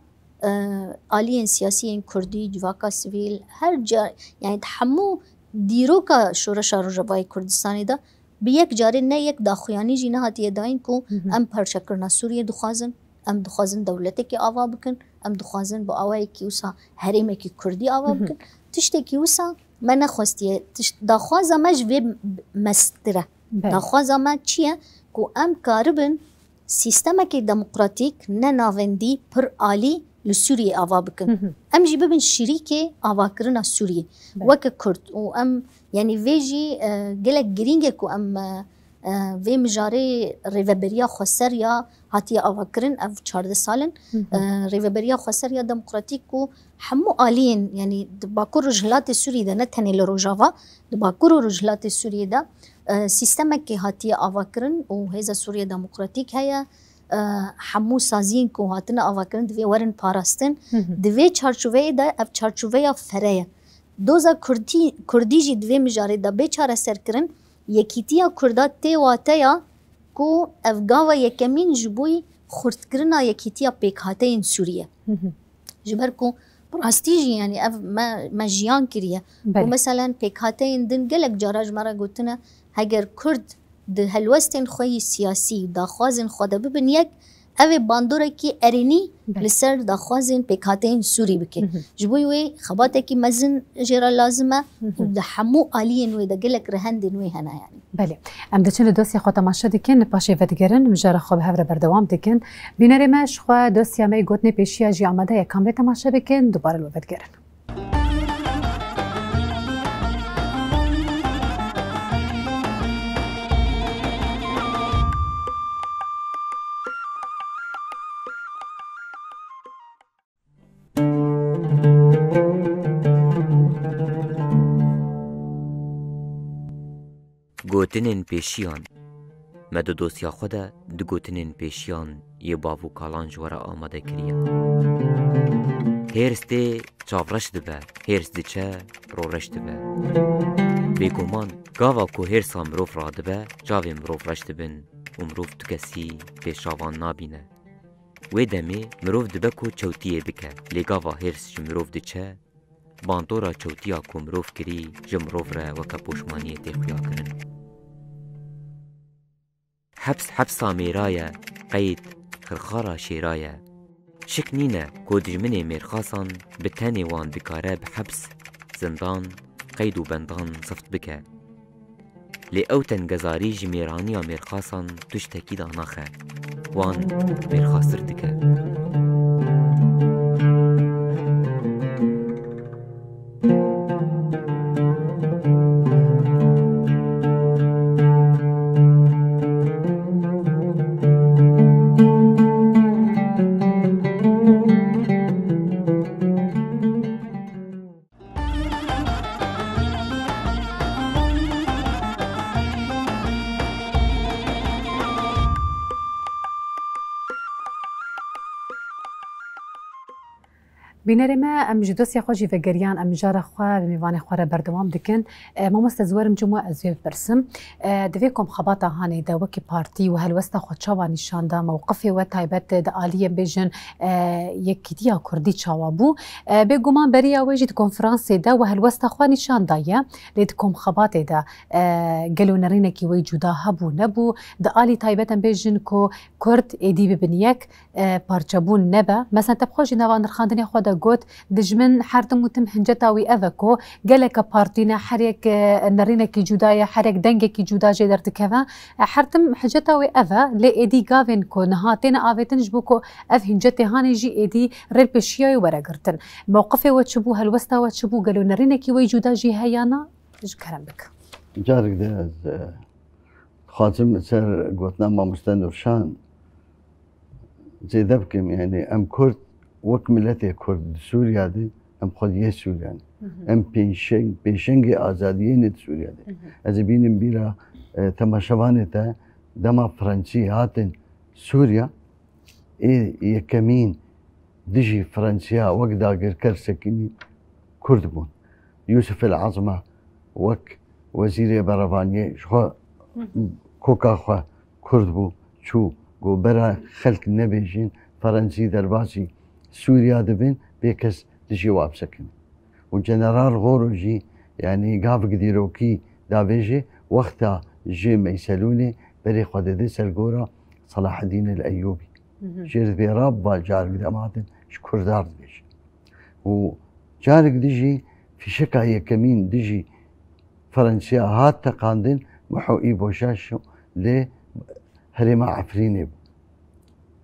Speaker 3: آليين سياسيين كردي جواكا سيفيل هر جار يعني تحمو ديروكا شورشا روجاواي كردستاني دا بيك جاري نه يك داخوياني جي نهاتيه داين كو ام پرچكرنا سوريا دخوازن ام دخوازن دولتك آوا بكن ام دخوازن با آواي كي وسا هريمك كردي آوا بكن تشتكي وسا ما نخواستيه داخوازا مج في مستره داخوازا ما چيه كو ام كاربن سيستمك ديمقراطيك نناوندي پر آلي لسوريا آوا بكن ام جي ببن شريكي آوا كرنا سوريا وك كرد و ام يعني فيجي قلق جرينجك و ام وی مجاری ریوبریا خسریا هاتی آوکرن اف 14 سالن ریوبریا خسریا دموکراتیک و همو آلین یعنی باکور رجلات سوری ده نه تنی لروجاوا باکور رجلات سوری ده سیستم که هاتی آوکرن و هیزا سوریه دموکراتیک هیا همو سازین که هاتن آوکرن دوی ورن پاراستن دوی چارچوبه ده اف چارچوبه فره دوزا کردی جی دوی مجاری ده بیچاره سر کرن یکیتیا کردا تی واتیا کو افغاوا یکمین جبوی خردکرنا یکیتیا پیکاته این سوریه جبر کو براستیجی یعنی اف ما جیان کریه و مثلا پیکاته این دن گلک جاراج مرا گوتنه اگر کرد ده هلوستین خوی سیاسی داخوازن خوده ببین یک اوی باندوره کی ارینی لسر داخوازن پیکاتین سوری بکن جبوی وی خباته کی مزن جرا لازمه ده همو آلین وی ده گلک رهندین وی هنه یعنی
Speaker 1: بله ام دچن دوسیا خو تماشا دکن پاشه ودگرن مجرا خو به هفره بردوام دکن بینری مش خو دوسیا می گوتنی پیشیا جی آماده یک کامل تماشا بکن دوباره لو ودگرن
Speaker 6: گوتنین پیشیان مدو دوسیا خوده دو گوتنین پیشیان یه باو کالان جوارا آماده کریه هرس دی چاورش دبه هرس دی چه رو رش دبه بیگومان گاوا کو هرسا مروف را دبه جاوی مروف رش دبن و مروف تو کسی پیشاوان نابینه وی دمی مروف دبه کو چوتیه بکه لگاوا هرس جی مروف دی چه باندورا چوتیا کو مروف کری جی مروف را وکا پوشمانیه تی خویا کرن حبس میرایا قید خرخارا شیرایا شک نینه کو دجمنی میرخاسان به تنی وان بکاره بحبس زندان قید و بندان صفت بکه لی اوتن گزاری جمیرانی میرخاسان توش تکی داناخه وان میرخاستر دکه
Speaker 1: بینری ما ام جدوسیا خوشی وگریان ام جار خوا بمیوان خواره بردوام دکن ما مستزورم جمعه ازوی برسم دویکم خباتا هانی دا وکی پارتی و هلوستا خوچاوا نشان دا موقفی و تایبت دا آلیه بیجن یکیتیا کردی چاوابو بگومان بریا ویجید کنفرانسی دا و هلوستا خوا نشان دایه لیدکم خباتی دا گلو نرینکی وی جدا هبو نبو دا آلی تایبتا بیجن کو کرد ایدی ببنیک پارچابون نبا مثلا تبخوشی نوان نرخاندنی خود گوت دجمن حرتم وتم حنجتاوي أذكو جالك بارتينا حريك نرينك جدايا حريك دنجك جدا جدر تكفى حرتم حنجتاوي أذا لإدي جافن كو نهاتين آفتن جبوكو أذ هنجتي هاني جي إدي ريل بشياي ورقرتن موقفي وتشبو هالوستا وتشبو قالوا نرينك وي جدا جي هيانا إيش كلام بك
Speaker 4: جارك ده خاتم سر قوتنا ما مستند شان زي دبكم يعني أم كرد وكملتي كرد سوريا دي ام خديه سوريا ام بيشنج آزاديين سوريا دي از بينم بيرا تماشوانتا دما فرنسي هاتن سوريا يكمين دجي فرنسيا وقدا غير كرسكيني كرد بون يوسف العظمة وك وزير برافاني شو كوكا خوا كرد بو شو جو برا خلق نبيجين فرنسي درباسي سوريا دبن بيكس تجي وابسكن وجنرال غوروجي يعني قاف قديروكي دافيجي وقتها جي ما يسالوني بري خددي سلقورا صلاح الدين الايوبي جير بيراب جارك دماتن شكر دار ديش وجارك ديجي في شكا هي كمين ديجي فرنسيا هات تقاندن محوئي بوشاشو ل هرما عفريني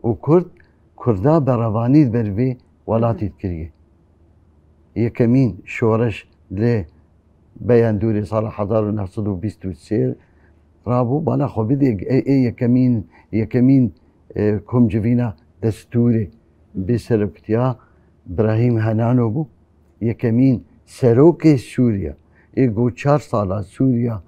Speaker 4: وكرد كردا برافاني بربي ولاتي تكريه يكمين شورش ل بيان دوري صالح حضار ونحصدو بيستو السير رابو بالا خو بدي يكمين كوم جفينا دستوري بسربتيا إبراهيم هنانو بو يكمين سروكي سوريا يقو 4 سالا سوريا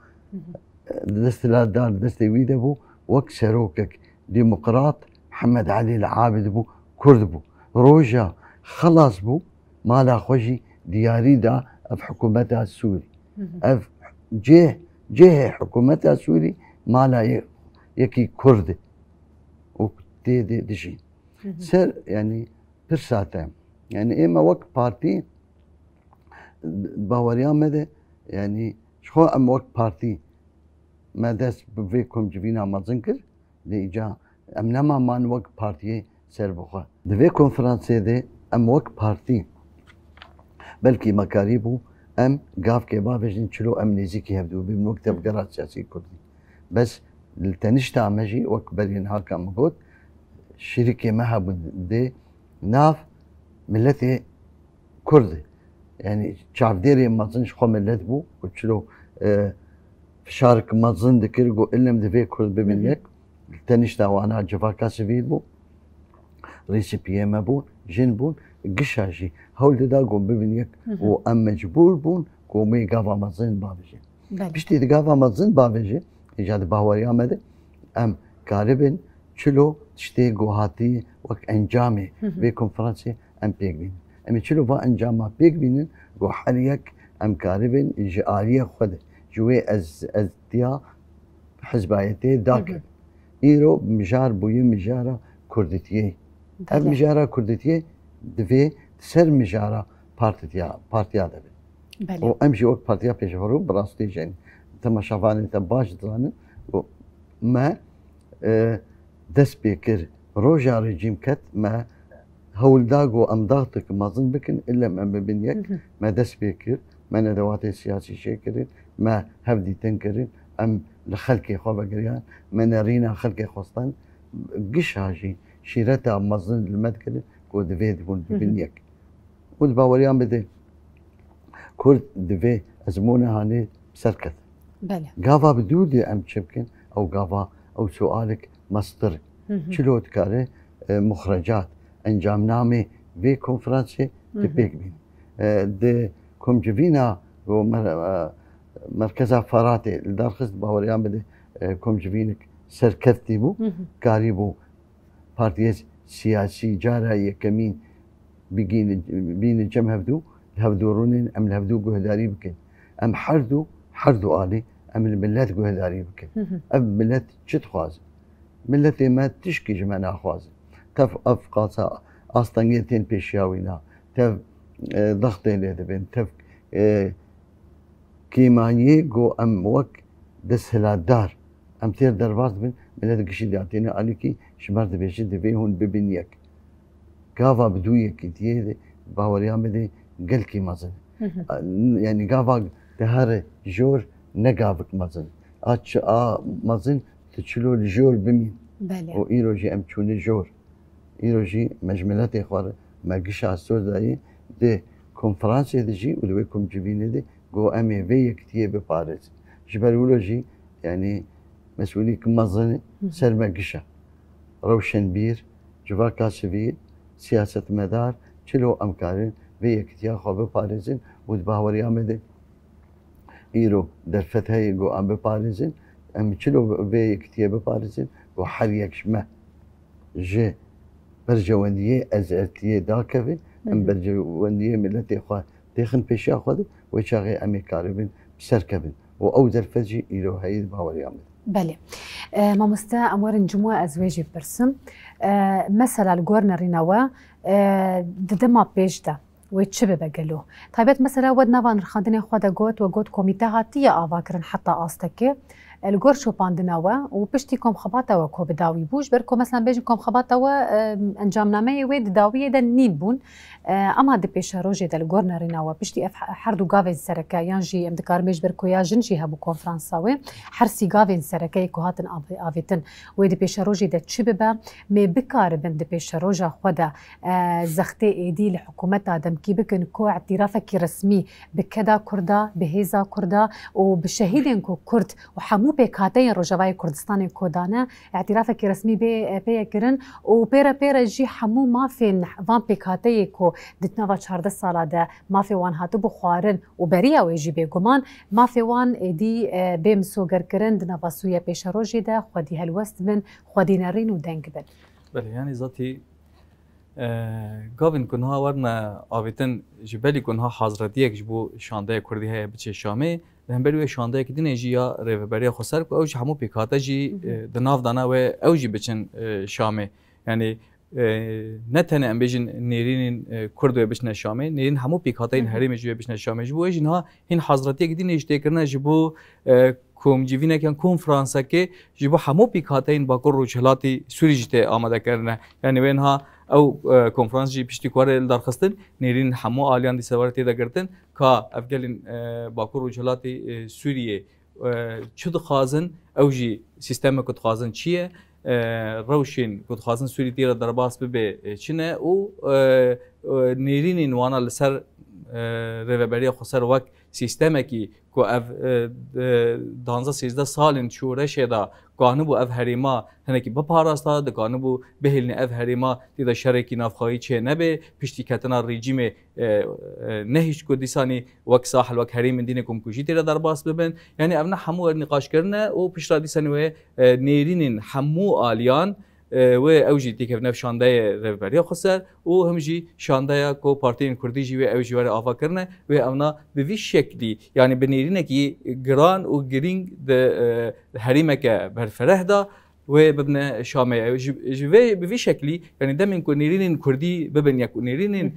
Speaker 4: دست لا دار دست ويدا بو وك سروكك ديمقراط محمد علي العابد بو كرد بو روجا خلاص بو مالا خوشي دياري دا اف حكومتها السوري اف جه حكومتها السوري مالا يكي كرد وتي دشي سر يعني برساتهم يعني اما وقت بارتي باوريان مدى يعني شخو ام وقت بارتي ما دست بفيكم جبينا ما زنكر لإجا ام نما مان وقت بارتي سر بخوا دفي كونفرانسي دي ام وقت بارتي بلكي مكاريبو ام قاف كيبا بجن چلو ام نيزيكي هبدو بمن وقت بقرات سياسي كردي بس التنشتا مجي وقت برين هاكا مقود شركة مهب دي ناف ملتي كردي يعني شعب ديري ما ظنش خو ملت بو قلت له فشارك ما ظن ذكر قو الا مدفي كرد ببنيك تنشتا وانا جفاكا سفيد بو رئيس بي ام بون جن بون قشاجي هول دا قو ببنيك وام مجبور بون قو مي قافا ما ظن بابجي بشتي قافا ما ظن بابجي ايجاد باوريا مدى ام كاربن چلو تشتي قو هاتي وك انجامي بي كونفرنسي ام بيك بين ام چلو با انجاما بيك بينن قو حاليك ام كاربن جاريه خد جوي از ديا حزبايتي داك ايرو مجار بوي مجارة كردتيه اب مجارة كردتيه دفي سر مجارة بارتيا دبي و امشي وقت بارتيا بيشهرو براستي جن تما شافان تباش دران ما دس بيكر روجا ريجيم كت ما هول داغو ام ضغطك ما ظن بكن الا ما ببنيك ما دس بيكر ما ندوات السياسي شيكرين ما هفدي تنكرين ام لخلكي خو بقريان ما نرينا خلكي خصطان قش هاجي شيرتها ما ظن المذكر كو دفي دبون ببنيك والباوريان بدي كل دفي ازمونه هاني سركت
Speaker 1: بله
Speaker 4: قافا بدودي ام تشبكن او قافا او سؤالك مصدر شلو تكاري مخرجات انجام نامي في كونفرنسي تبيك بين دي كوم جفينا مركزها فراتي الدار خست باوريان بدي كوم جفينك سركفتي بو كاريبو بارتيز سياسي جارة يكمين بين الجم هفدو رونين ام الهفدو قهداري بكن ام حردو آلي ام الملات قهداري بكن ام ملات شت خواز ملتي ما تشكي جمعنا خواز تف افقاصا استنجيتين بيشياوينا تف ضغطين لدبن تف كيمانيي جو ام وك دسهلا دار ام تير درباز بن ملت قشي دياتينا عليكي شمار دبيشي دبي هون ببنيك كافا بدويك تيه باوريان بدي قلكي مازن يعني كافا تهار جور نقافك مازن مازن تشلو الجور بمين
Speaker 1: بله
Speaker 4: وإيروجي أم تشون الجور إيروجي مجملات إخوار ما قش على السور داي دي كونفرانسي دي ودويكم جبيني دي جو أمي في كتير بباريس جبرولوجي يعني مسؤولي كمظن سر ما قشة روشن بير جواكا سفيد سياسة مدار تشلو أمكارين في كتير خو بباريسين ودباوري أمدي إيرو درفتها جو أم بباريسين ام چلو في كتير بباريسين وحريك شما جي برجواندية ازرتية داكفي ام برجواندية ملتي خوا تيخن بيشا خودي ويشاغي امي كاربين بسركبين و درفتجي إلو هاي باوري عمد
Speaker 1: بله ما مستا امور جموع ازواجي برسم مثلا الجورنر نوا ددما بيجدا ويتشبه بقلو طيبت مثلا ودنا فان رخاندني خوادا قوت وقوت كوميتا هاتية آفاكرن حتى آستكي الجور شو باندناوا وبشتي كوم خباتا وكو بداوي بوش بركو مثلا بيجي كوم خباتا و انجام نامي ويد داوية دا نين بون اما دي بيش روجي دا الجورنر ناوا بشتي حردو غافين سركا يانجي امدكار ميج بركو يا جنجي هابو كونفرانساوي حرسي غافين سركا يكو هاتن آفيتن ويد بيش روجي دا تشببا مي بكار بن دي بيش روجا خدا زختي ايدي لحكومتا دمكي بكن كو اعترافك رسمي بكدا كردا بهيزا كردا وبشهيدين كو كرد وحمو همو پێکهاتەی ڕۆژاوای کوردستانی کۆدانە اعترافێکی رسمی پێیەکردن و پێرە جی هەموو مافێن وان پێکهاتەیە کۆ دتناوە 14 ساڵادا مافێ وان هاتو بۆ خوارن و بەریاوێژی بێگومان مافێ وان ئێدی بێ مسۆگەرکردن دناوە سوویە پێشەڕۆژێدا خودی هەلوەست بن خودینەڕین و دەنگ بن.
Speaker 2: بله يعني ذاتي قابن كنها ورنا آبتن جبالي كنها حاضرتيك جبو شانداي كردي هي بتشي شامي هم بلوي شانداي كدين جيا ريفبريا خسر كو اوج همو بيكاتا جي دناف دانا و اوجي بچن شامي يعني نتنه ام بيجن نيرين كردو بچن شامي نيرين همو بيكاتين هريم جي بچن شامي جبو اجنها هين حاضرتيك كدين اجتكرنا جبو کوم جیوینه کن کنفرانسه که جبو همو پیکاتین با کور روچلاتی سوری جته آماده کردن یعنی وینها او کنفرانس جی پشتی کواره درخستن نیرین همو آلیان دی سوارتی دا کردن که افگلین با کور روچلاتی سوریه چود خازن او جی سیستم کد خازن چیه روشین کد خازن سوری تیرا درباس ببه چنه و نیرین وانا لسر رهبری خسر وقت سیستمی که اف 12-13 سالن شورش دا قانون اف هریما هنکی بپاراستا د قانون بهلن اف هریما دیدا شرکی نافخایی چه نبه پشتی کتنا رژیم نهیش کو دیسانی وک ساحل وک هریم دین کوم کوجی تیرا در باس ببن یعنی ابنا همو نقاش کرنه و پشت دیسانی و نیرین همو آلیان و اوجی تیکف نف شاندای رهبری خسر و همجی شاندای کو پارتی کردی جی و اوجی ور آفا کرنه و اونا به وی شکلی یعنی بنیرینه کی گران و گرینگ د حریمه که برفره دا و ببن شامه جی به وی شکلی یعنی دمن کو نیرین کردی ببن یک نیرین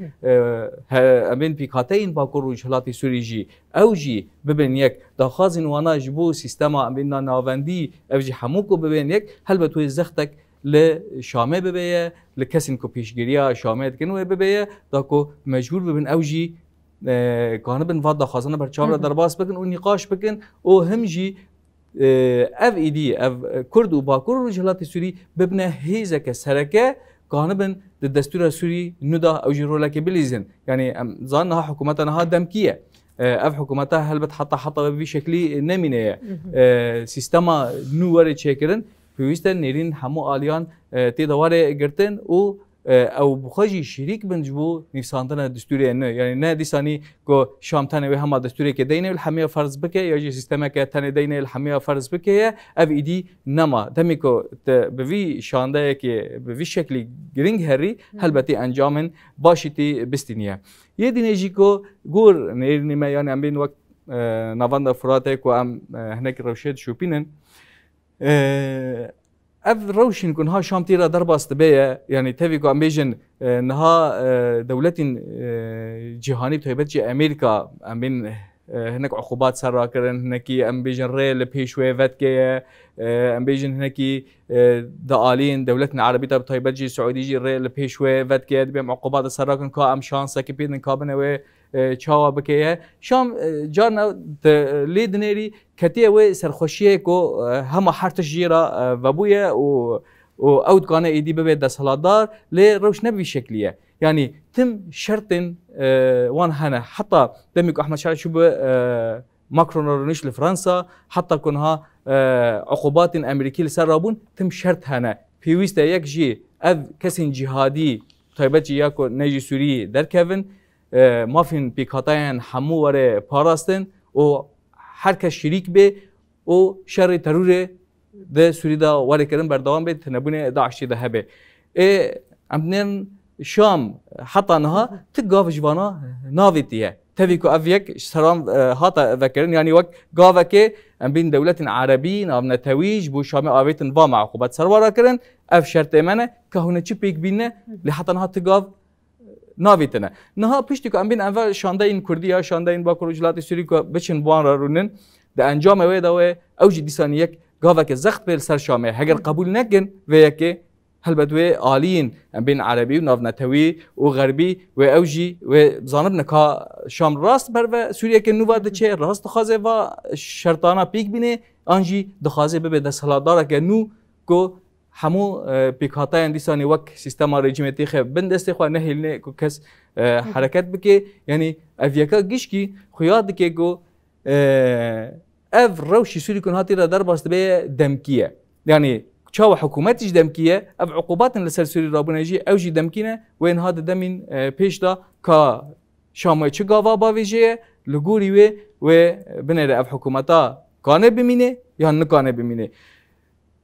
Speaker 2: امن پیکاتین با کو روجلاتی سوری جی اوجی ببن یک داخازن وانا جبو سیستم امن ناوندی اوجی همو کو ببن یک هل تو زختک لشامه ببیه لکسین کو پیشگیریا شامه کنه ببیه تا کو مجبور ببین اوجی کانبن واد خازنه بر چاور درباس بکن و نقاش بکن و همجی اف ایدی اف کرد و باکور رجالات سوری ببنه هیزه که سرکه کانبن دستور سوری ندا اوجی رولک بلیزن یعنی ظنها حکومتنا دمکیه اف حکومتها هل حتى بشكل نمینه سیستما نوره چیکرن پیوسته نیرین همو آلیان تی دواره گرتن و او بخواجی شریک بنجبو نفساندن دستوری نه یعنی نه دیسانی که شام تنه و همه دستوری که دینه الحمیه فرض بکه یا جی سیستم که تنه دینه الحمیه فرض بکه او ایدی نما دمی که به وی شانده که به وی شکلی گرینگ هری هلبتی انجامن باشیتی بستینیه یه دینجی که گور نیرین ما یعنی ام بین وقت نواند فراته که ام هنک روشید شوپینن اف روشن كنها شام تيرا درباست بيه يعني تفيكو ام بيجن نها دولة جهاني بتهيبت امريكا ام بين هناك عقوبات سرا كرن هناك ام بيجن ريل بيشوي فاتكي ام بيجن هناك دالين دولتنا العربية بتهيبت جي سعودي جي ريل بيشوي فاتكي بهم عقوبات سرا كن كا ام شانسا كبيدن كابنه چاوا بکیه شام جانا لیدنری کتیه و سرخوشیه کو همه حرتش جیرا و بویه و اود کانه ایدی ببید دستهلاتدار لی روش نبی شکلیه یعنی تم شرطن وان هنه حتی دمیکو احمد شاید شو به ماکرون رونش لفرنسا حتی کنها عقوبات امریکی لسر رابون تم شرط هنه پیوسته یک جی اف کسی جهادی طیبت جی یاکو نجی سوری در کهون مافین پیکاتاین همو وره پاراستن و هر کس شریک به و شر ترور ده سوری دا وره کردن بردوام به تنبونه داعشی ده هبه امنن شام حتی نها تقاف جوانا ناویتیه تفیکو اف یک سرام هاتا ذکرن یعنی وقت قافه که ام بین دولت عربی نام تویج بو شام آویتن با معقوبات سروارا کرن اف شرط منه که هونه چی پیک بینه لحتى نها تقاف ناویتنه نها پشتی که ام بین اول شانده این کردی یا شانده این با کروجلات سوری که بچن بوان را رونن ده انجام وی داوی اوجی دیسانی یک قافه که زخت بیل سر شامه هگر قبول نکن و یکی هلبدوی عالین بین عربی و ناونتوی و غربی و اوجی و زانب نکا شام راست بر و سوریه که نو وارد چه راست دخوازه و شرطانا پیک بینه آنجی دخوازه به دستهلاتدار که نو کو همو پیکاتای اندیسانی وک سیستم رژیمتی خب بندسته خو نه هلنه کو کس حرکت بکه یعنی اویکا گیش کی خویاد که گو اف روشي سوري كون هاتي را درباست به دمكيه يعني چاو حکومتش دمکیه اف عقوبات لسر سوری رابونجی اوجی دمکینه وین هاد دمین پیش دا که شامای چه گاوا باویجه لگوری و بنره اف حکومتا کانه بمینه یا نکانه بمینه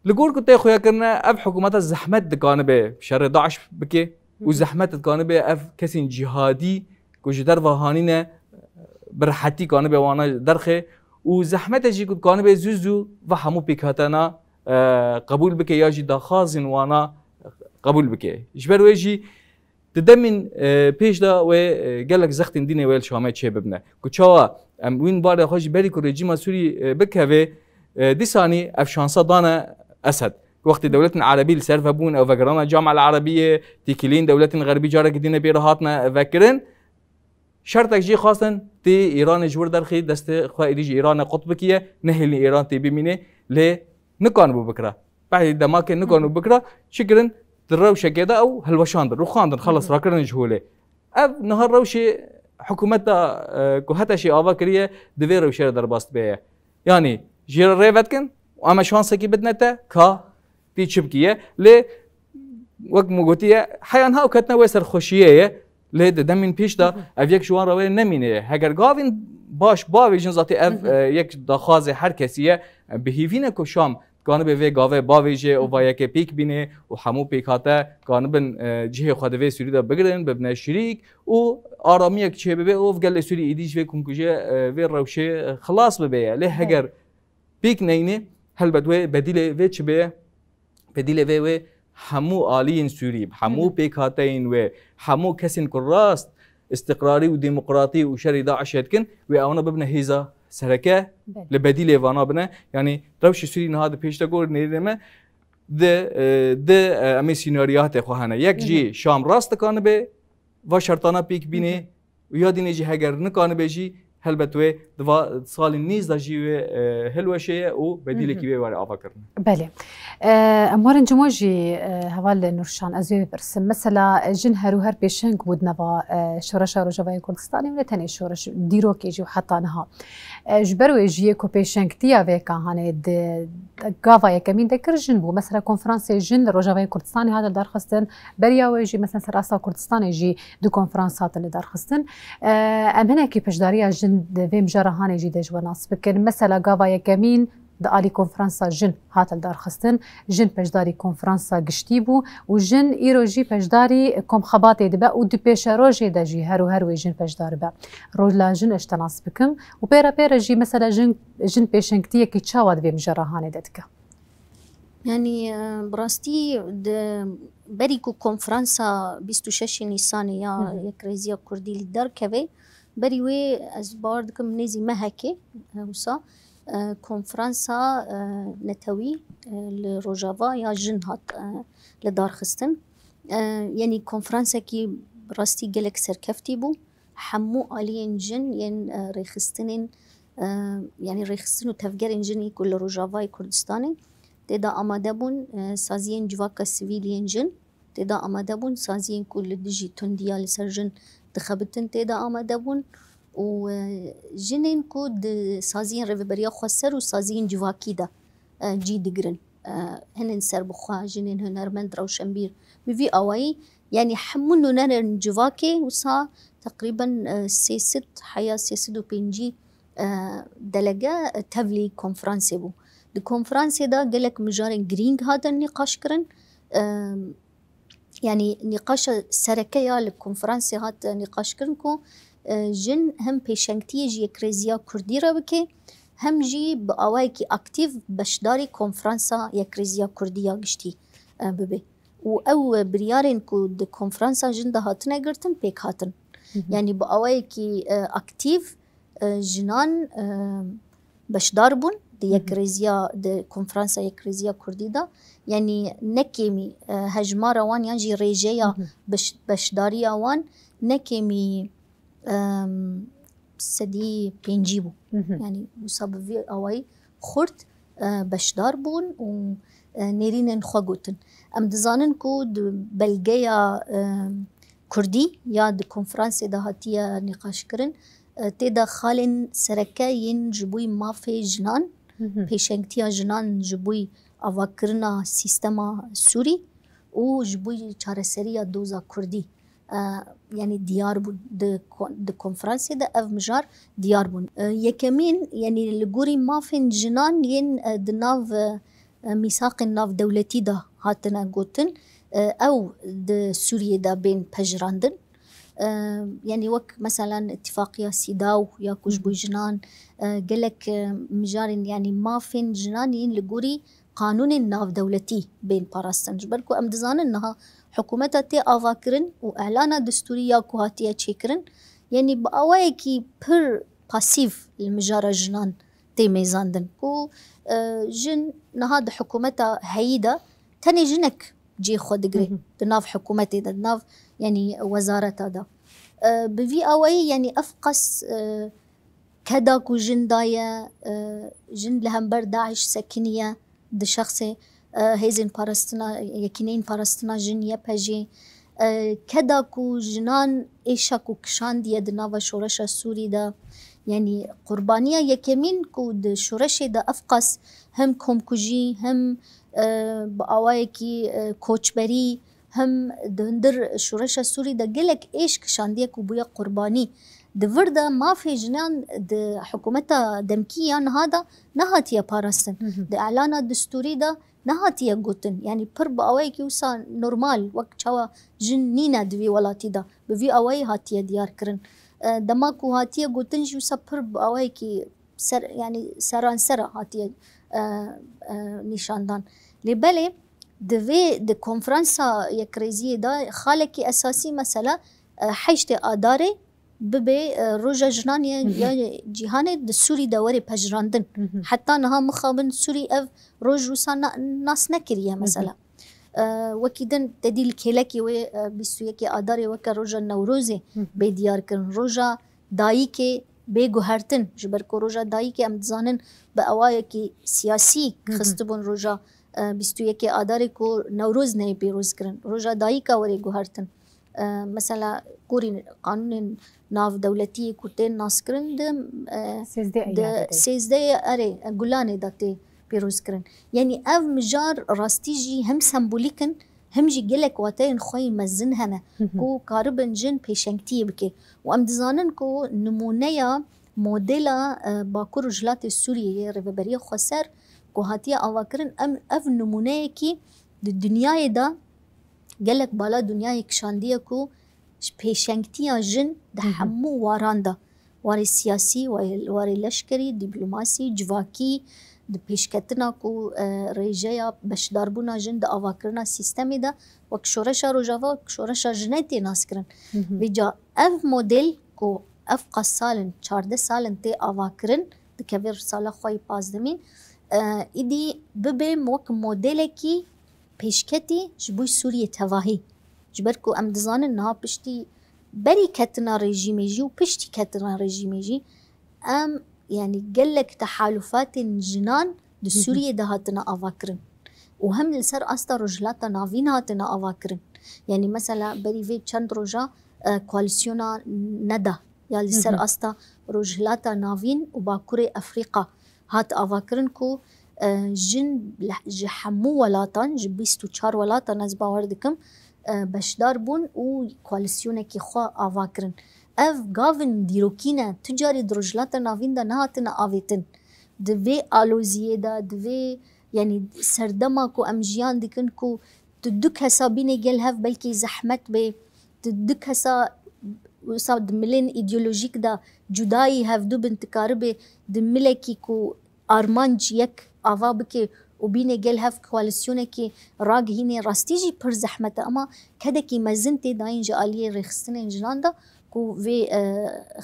Speaker 2: لگور کتے خویا کرنا اف حکومتا زحمت دکانه به شر داعش بکه و زحمت دکانه به اف کسی جهادی کجی در وهانینه برحتی کانه به وانا درخه و زحمت جی کانه به زوزو و همو پیکاتنا قبول بك ياجي داخازن وانا قبول بك جبر ويجي تدمن بيش دا و قالك زختن ديني ويل شامات شي ببنا كوتشوا ام وين بار خوش بري كو ريجيم سوري بكهوي دي ثاني اف شانسا دانا اسد وقت دولتنا العربيه السرفه بون او فكرنا الجامعه العربيه تيكلين دولتنا الغربيه جارك دينا بيرهاتنا فكرن شرطك جي خاصن تي ايران جور درخي دست خو ايجي ايران قطبكيه نهل ايران تي بمينه ليه نكانوا بكره بعد ما كان نكانوا بكره شكرا الروشه كذا او هالوشاندر روخاندر خلص راكرن جهوله اب نهار روشه حكومتها كهتا شي افا كريه دفي روشه درباست بيه يعني جير ريفتكن واما شانسه كي بدنته كا تي تشبكيه ل وقت موجوديه حيانها وكتنا ويسر خوشيه ل دمين بيش دا افيك جوان روي نمينه هاگر گاوين باش باويجن ذاتي اف يك داخاز هر كسيه بهيفينه كو شام كان به گاوه باويجه او بايك بيك بينه و همو بيكاته كان بن جهه خدوي سوري دا بگرن ببن شريك و آرامیک چه به او گل سوري ايديش و كونكوجه و روشه خلاص به له هاگر بيك نينه هل بدوي بديله و چه به بديله و همو آلين سوري همو بيكاتين و همو كسن كراست استقراري وديمقراطي وشري داعش يتكن وانا ببنى هيزا سركه لبديل وانا بنا يعني روش سوري هذا بيش تقول نيرمه د امي سيناريوهات خوهنا يك جي شام راست كان به و شرطانا بيك بينه ويا ديني جي هاگر نكان بيجي هلبتوي دوا سال النيز دجي هلوشه و بديل كي واري افكر
Speaker 1: بله اموارن جموجي هوال نورشان ازوي برسم مثلا جن هر بيشنك بودنوا شورش روجاوي كردستاني ولا تاني شورش ديرو كيجي وحتى نها جبرو يجي كو بيشنك تيا فيكا هاني غافا يكمين دكر جن بو مثلا كونفرنس جن روجاوي كردستاني هذا دار خستن بريا ويجي مثلا سراسا كردستان يجي دو كونفرنسات اللي دار خستن ام هنا كي بجداريا جن دفيم جرهاني جي دجوا ناس بكن مثلا غافا يكمين دالي كونفرنسا جن هات الدار خستن جن بجداري كونفرنسا گشتيبو و جن ايروجي بجداري كوم خباتي دبا و دي بيشاروجي دجي هرو جن بجدار با رولا جن اشتناس بكم و بيرا جي مثلا جن بيشنكتيه كي تشاود بيم جرهاني دتك
Speaker 3: يعني براستي بريكو كونفرنسا 26 نيسان يا يكريزيا كردي للدار كبي بريوي ازبار دكم نيزي مهكي وصا كونفرنسا نتوي لروجافا يا جن هات لدار خستن يعني كونفرنسا كي براستي قلك سركفتي بو حمو آلين جن ين ريخستنين يعني ريخستنو تفجر جن كل روجافا كردستاني تدا آماده بون سازين جواكا سيفيلين جن تدا آماده بون سازين كل دجي تنديا لسر جن دخبتن تدا آماده بون و جنين كود سازين ريفبريا خسر و سازين جواكي دا جي دقرن هنن سر بخوا جنين هنرمند روشنبير بفي اواي يعني حمون نرن جواكي وصا تقريبا سيست حيا سيسدو بينجي دلقا تفلي كونفرانسي بو دي كونفرانسي دا قالك مجارن جرينج هذا النقاش كرن يعني نقاش سركيا للكونفرانسي هات نقاش كرنكو جن هم پیشنگتی جی یکریزیا کردی را بکه هم جی با آوائی که اکتیو بشداری کنفرانسا یکریزیا کردی یا گشتی ببه و او بریارین که ده کنفرانسا جن ده هاتنه گرتن پیک هاتن یعنی با آوائی که اکتیو جنان بشدار بون ده یکریزیا ده کنفرانسا یکریزیا کردی دا یعنی نکیمی هجمار وان یعنی جی ریجه یا بشداری وان نکیمی سدي بينجيبو يعني مصاب في أواي خرط بشدار بون و نيرين نخوغوتن ام دزانن كو بلغيا كردي يا د كونفرانس ده هاتيا نقاش كرن تێدا خاڵێن سەرەکەیین ji بووی mafê jinan pêşengtiya jinan ji bûî avakirina sîstema Sûrî û ji bûî çareseriya doza Kurdî yanî diyar bûn di konferansê de ev mijar diyar bûn. Yekemîn yanî li gorî mafên jinan yên di nav mîsaqên navdewletî de hatine gotin ew di Sûriyê de bên pejirandin. Yani wek meselan ittifaqiya Sîdaw ya ku ji bû jinan gelek mijarên yani mafên jinan yên li gorî qanûnên navdewletî bên parastin ji ber ku em dizanin niha hikûmeta tê avakirin û elana distûrî ya ku hatiye çêkirin yani bi awayekî pir pasîv li mijara jinan tê mêzandin ku jin niha di hikûmeta heyî de tenê jinek cê xwe digire di nav hikûmetê de di nav yani wezareta da. Bi vî awayî yani ev qas keda ku jin daye jin li hember Daeş sekiniye di şexsê hêzên parastina yekîneyên parastina jin ye pejê keda ku jinan êşa ku kişandiye di nava şoreşa Sûrî de yani qurbaniya yekemîn ku di şoreşê de ev qas hem komkujî hem bi awayekî koçberî hem di hundir şoreşa Sûrî de gelek êş kişandiye ku bûye qurbanî di vir de mafê jinan di hikûmeta demkî ya niha da nehatiye parastin di elana distûrî de nehatiye gotin yani pir bi awayekî wisa normal wek çawa jin nîne di vî welatî de bi vî awayî hatiye diyar kirin. Dema ku hatiye gotin jî wisa pir bi awayekî yani seransera hatiye nîşandan. Lêbelê di vê di konferansa Yekrêziyê de xalekî esasî mesela heştê adarê bibe roja jinan ya cîhanê di Sûrî de were pejirandin heta niha mixabin Sûrî ev roj wisa nas nekiriye mesela. Wekî din tedî li kêlekî wê 21 adarê weke roja Newrozê bê diyar kirin roja dayîkê bê guhertin ji ber ku roja dayîkê em dizanin bi awayekî siyasî xistibûn roja 21 adarê ku Newroz neyê pîroz kirin roja dayîka were guhertin. Mesela gorî qanûnên navdewletiyê ku tên naskirin di 13 erê Gulanê de tê pîroz kirin. Yani ev mijar rastî jî hem sembolîk in hem jî gelek wateyên xwe yê mezin hene ku karibin jin pêşengtiyê bike û em dizanin ku nimûneya modela Bakur û Jilatê Sûriyeyê rêveberiya Xweser ku hatiye avakirin ev nimûneyekî di dunyayê de gelek bala dunyayê kişandiye ku pêşengtiya jin di hemû waran de warê siyasî warê leşkerî dîplomasî civakî di pêşketina ku rêjeya beşdarbûna jin di avakirina sîstemê de wek şoreşa Rojava şoreşa jinê tê naskirin. Vêca ev model ku ev qas salin 14 salin tê avakirin dikeve sala xwe yê pazdemîn îdî bibe wek modelekî pêşketî ji bo Sûriyê tevahî ji ber ku em dizanin niha piştî berî ketina rejîmê jî û piştî ketina rejîmê jî em yani gelek tehalûfatên jinan di Sûriyê de hatine avakirin û hem li ser asta rojhilata navîn hatine avakirin. Yani mesela berî vê çend roja koalîsyona neda ya li ser asta rojhilata navîn û Bakurê Efrîqa hat avakirin ku jin ji hemû welatan ji 24 welatan ez bawer dikim beşdar bûn û koalîsyonekî xwe avakirin. Ev gavin dîrokî ne tu carî di rojhilata navîn de nehatine avêtin di vê aloziyê de di vê yani serdema ku em jiyan dikin ku tu du kesa bînê gel hev belkî zehmet bê tu du kesa wisa di milên îdeolojîk de cudayî hevdû bin tikaribê di milekî ku armanc yek ava bike û bînê gel hev koalîsyonekî ragihînê rastî jî pir zehmet e ama kedekî mezin tê dayîn ji aliyê rêxistinên jinan de ku vê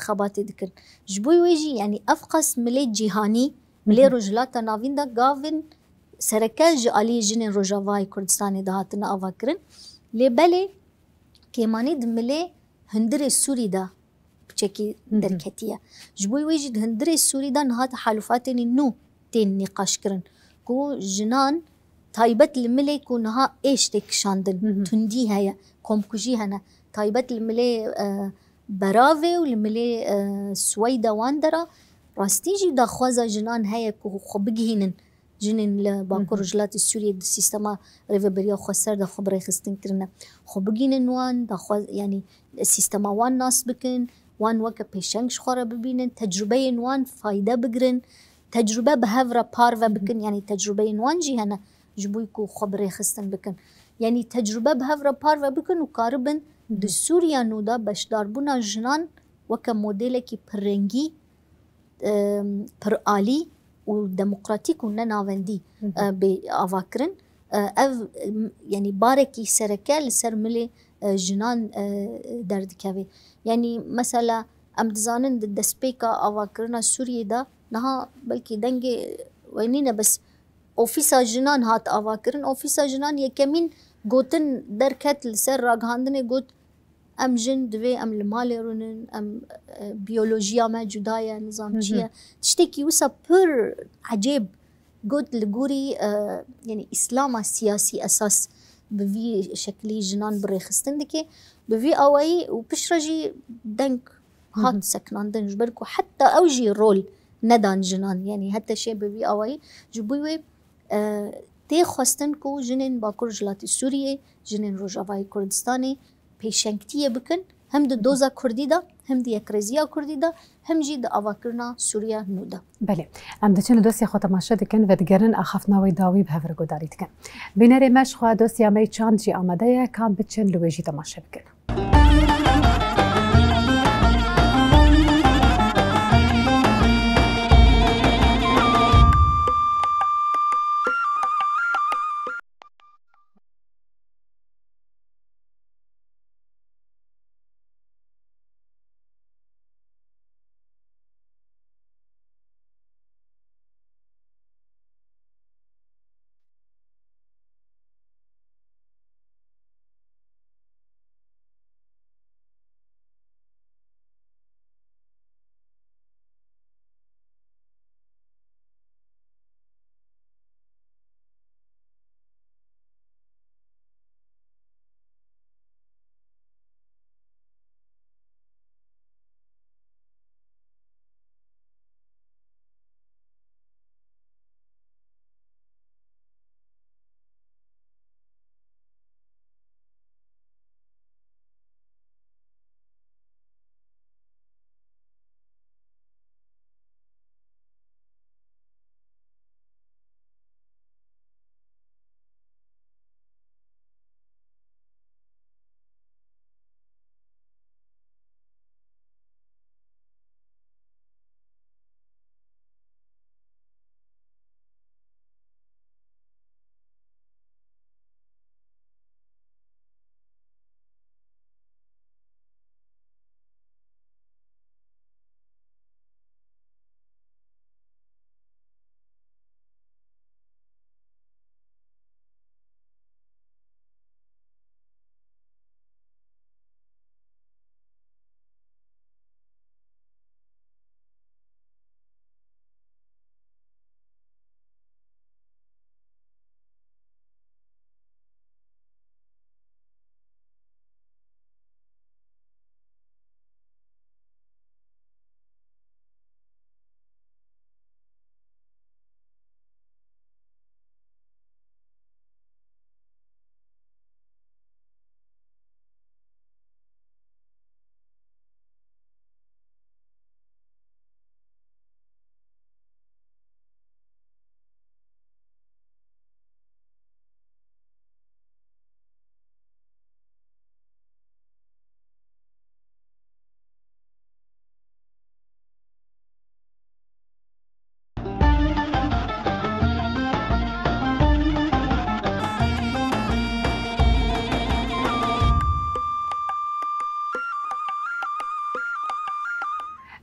Speaker 3: xebatê dikin. Ji bo wê jî yani ev qas milê cîhanî milê rojhilata navîn de gavin sereke ji aliyê jinên Rojavayê Kurdistanê de hatine avakirin. Lêbelê kêmanî di milê hundirê Sûrî de piçekî derketiye. Ji bo wê jî di hundirê Sûrî de niha tehalûfatên nû tên nîqaş kirin ku jinan taybet li milê ku niha êş tê kişandin tundî heye komkujî hene taybet li milê براوي ولملي سويدا واندرا راستيجي دا خوازا جنان هيا خو بگهينن جنن لباكور رجلات السورية دا سيستما ريفا بريا خوصر دا خبري خستن كرنا خو بگهينن وان دا خواز يعني السيستما وان ناس بكن وان وكا بيشنش خورا ببينن تجربة وان فايدة بگرن تجربة بهفرا بارفا بكن يعني تجربة وان جي هنا جبويكو خبري خستن بكن يعني تجربة بهفرا بارفا بكن وكاربن د سوریا نو دا بشداربونا جنان وکا مودیلکی پرنگی پرآلی و دموقراتیک و نناوندی به آواکرن او يعني باركي سركه لسر ملي جنان دردكوي يعني مثلا ام دزانن دسبيكا آواكرنا سوريا دا نها بلكي دنگي وينينا بس اوفيسا جنان هات آواكرن اوفيسا جنان يكمين گوتن دركت لسر راگهاندنه گوت ام جن دوی ام المال رونن ام بيولوجيا ما جدايا نظام چيه تشتكي وسا پر عجيب قلت لقوري يعني إسلام سياسي أساس بفي شكلي جنان بريخستن دكي بفي أوي وبشرجي دنك هات سكنان دنج بركو حتى أوجي رول ندان جنان يعني حتى شيء بفي أوي جبوي تي خواستن كو جنين باكور جلاتي سورية جنين روجافاي كردستاني پیشنگتیه بکن هم د دوزا کردی دا هم د یکرزیا کردی دا هم جی د آواکرنا سوریا نو دا
Speaker 1: بله ام دچن دوستی خو تماشا دکن و دگرن اخفناوی داوی به هفر گداری دکن بینر مش خو دوستی می چاند جی آماده کام بچن لویجی تماشا بکن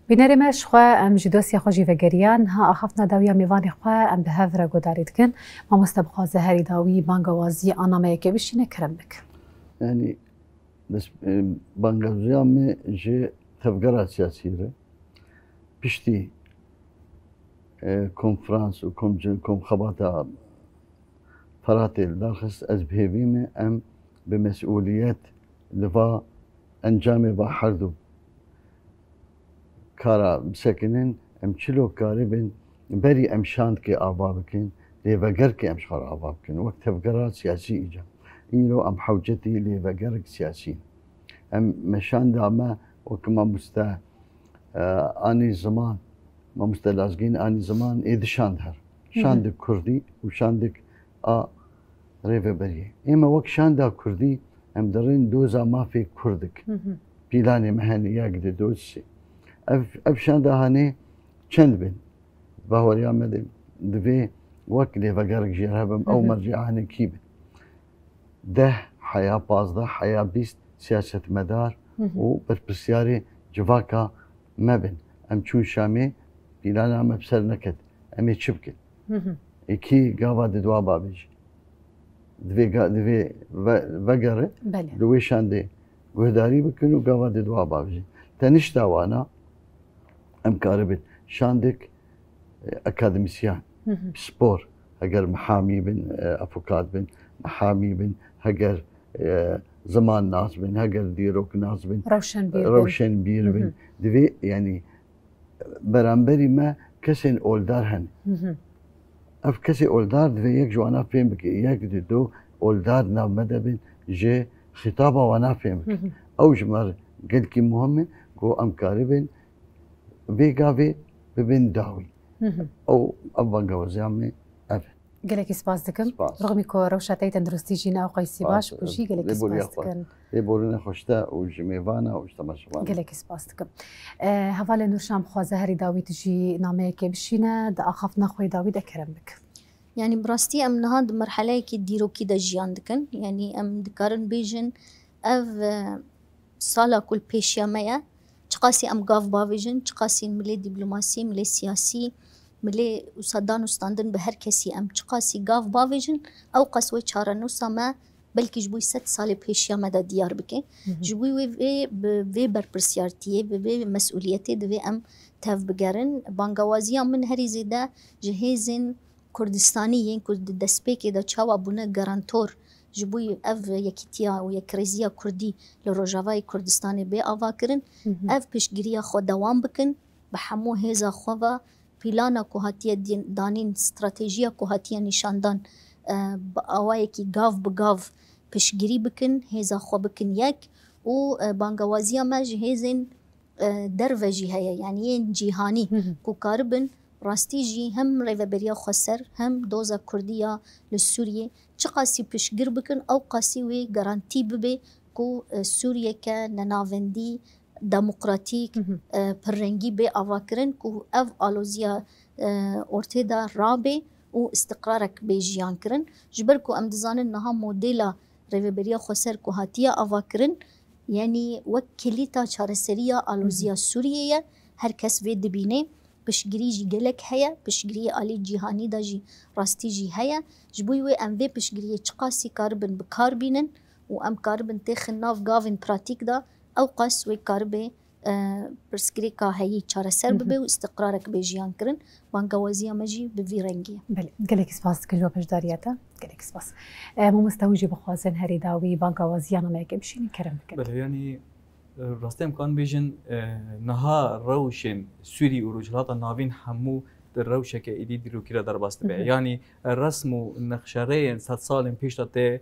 Speaker 1: بینر مش خو ام جدوسی خوشی و گریان ها اخفنا داوی میوانی خو ام به هفر گدارید کن ما مستبخوا زهری داوی بانگوازی آنامه که بشینه کرم بک
Speaker 4: يعني بس بانگوازی می جه تفکر سیاسی پشتی کنفرانس و کم خباتا فراتل داخل از بهویم ام بمسئولیت لفا انجام با حردو کارا بسکنن ام چلو کاری بین بری ام شاند که آوا بکن لیوگر که ام شخار آوا بکن وقت تفکرات سیاسی ایجا اینو ام حوجتی لیوگر سیاسی ام مشان دامه وكما مستا اني زمان ما مستلازقين اني زمان ايد شاندهر شاندك كردي وشاندك ريفبري اما وك شاندا كردي ام درين دوزا ما في كردك بيلاني مهني يقدر دوزي اف شاندا هاني چند بن باور يامد دفي وك ليفقرك جيرهبم او مرجع هاني كيبن ده حياة بازده حياة بيست سياسة مدار وبرسياري جواكا مبن ام چون شامي بيلانا ام بسر نكد امي چبكن اكي قاوا دوا بابيج دوي وقره دوي شاندي قهداري بكن وقاوا دوا بابيج تنشتا وانا ام كاربت شاندك اكاديميسيان سبور هجر محامي بن افوكات بن محامي بن هجر زمان ناس بن هجر ديروك ناس بن روشن بير بن دفي يعني برامبري ما كسن اولدار هن اف كسي اولدار دفي يك جوانا فين بك يك دو اولدار ناف مدى بن جي خطابه وانا فين بك او جمر قد كي مهم كو امكاري بن فيغافي ببن داوي او ابا قوزيامي اف
Speaker 1: قالك سباس دكم رغم كو روشاتي تندرستي جينا وقيسي باش وجي قالك سباس دكم
Speaker 4: يبورنا خوشتا وجميفانا وجتمشوان
Speaker 1: قالك سباس دكم هفال نورشام خوازه هري داوي تجي نامه كبشينا دا اخافنا خوي داوي دكرم بك
Speaker 3: يعني براستي ام نهاد مرحله كي ديرو كي دا جيان دكن يعني ام دكارن بيجن اف سالا كل بيشيا ميا تقاسي ام غاف بافيجن تقاسي ملي دبلوماسي ملي سياسي ملي وصدان وستاندن بهر كسي ام تقاسي غاف بافيجن او قسوي چارنو سما بلكي جبوي 7 سال بيشيا مدى ديار بكي جبوي في برپرسيارتيه في مسؤوليتي دي ام تاف بگرن بانگوازيا من هري زيدا جهيزن كردستانيين كرد دسبيكي دا چاوا بونه گارانتور جبوي اف يكيتيا و يكريزيا كردي لروجاواي كردستاني بي آوا کرن اف پشگريا خو دوام بكن بحمو هيزا خواه پیلانا کو هاتیه دانین استراتژیا کو هاتیه نشاندان با آوایی که گاف بگاف پشگیری بکن هیزا خو بکن یک و بانگوازی ما جهیزن دروجی هیا یعنی این جیهانی کو کاربن راستی جی هم ریوبریا خسر هم دوزا کردیا لسوریه چه قاسی پشگیر بکن او قاسی وی گارانتی ببه کو سوریه که نناوندی دموکراتیک پررنگی به آواکرن کو اف آلوزیا ارتدا رابه و استقرارک به جیان کرن جبر کو ام دزانن نها مدل ریوبریا خسر کو هاتیا آواکرن یعنی وکلیتا چارسریا آلوزیا سوریه هر کس وی دبینه پشگیری جی گلک هیا پشگیری آلی جیهانی دا جی راستی جی هیا جبوی وی ام وی پشگیری چقاسی کاربن بکار بینن و ام کاربن تخن ناف گاوین پراتیک دا او قاس وی کاربه پرسکری که هایی چاره سر ببه و استقرارک به جیان کرن بانگوازی مجی به وی رنگیه.
Speaker 1: بله گلک سپاس کلو پشداریاتا گلک سپاس ما مستوجب خوازن هری داوی بانگوازی نامه که بشینی کرم بکن.
Speaker 2: بله یعنی راسته امکان بیشن نها روشن سوری و رجلات ناوین همو در روشه که ایدی دیروکی را در باست به یعنی رسم و نقشه‌ای 100 سال پیش داده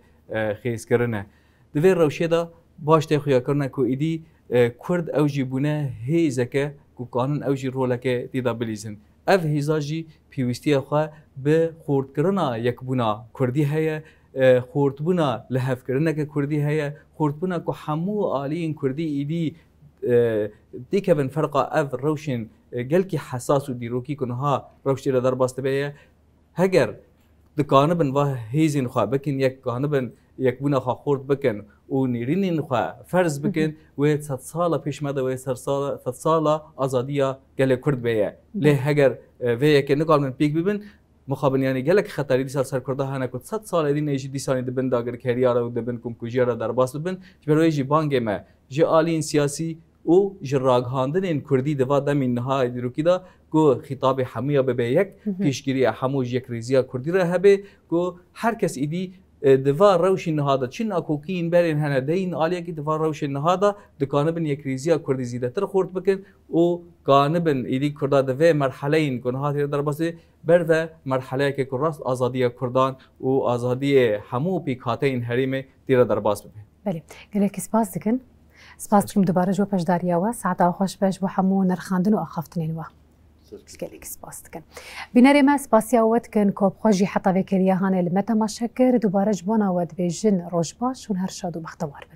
Speaker 2: خیز کرنه دوی روشه دا باش تخویا کرنه که ایدی کرد اوجی بونه هیزکه که قانون اوجی رولکه دیدا بلیزن اف هیزاجی پیوستی خواه به خورد کرنا یک بونا کردی هیا خورد بونا لحف کرنا که کردی هیا خورد بونا که همو آلین کردی ایدی دیگه بن فرقه اف روشن گل کی حساس و دیروکی کنها روشی را در باست بیه هگر دکانه بن و هیزین خواه بکن یک کانه بن یک بونا خواه خورد بکن و نیرین خواه فرض بکن و 100 سال پیش مده و 100 سال آزادیا گل کرد بیه له هگر و یک نکال من پیک ببین مخابن یعنی گلک خطری دیسال سر کرده هنه که 100 سال ادین ایجی دیسانی دبن داگر کریارا و دبن کم کجیارا در باس ببین جبروی جی بانگه ما جی آلین سیاسی او جراغ هاندن این کردی دوا دمین نهای دیروکی دا گو خطاب حمیا به یک پیشگیری حموج یک ریزیا کردی را هبه گو هر کس ایدی دفاع روش النهضه چن اكوكين برين هنا دين عاليه كي دفاع روش النهضه دكانبن يكريزيا كردي زيادتر خورد بكن و كانبن ايدي كردا دفاع مرحلين كون هاتي دربسي بر مرحله که کراست آزادی کردان و آزادی همو پیکاتین حریم تیر درباس ببین.
Speaker 1: بله، گلک سپاس دکن. سپاس دکم دوباره جو پش داریا و ساعت خوش بش بو همو نرخاندن و آخافتنین و. گلک سپاس دکن. بیناری ما سپاسیا ود کن کوب خوشی حتی وکریه هان المتا مشکر دوباره جبنا ود بیجن روش باش و هر شاد و بختوار.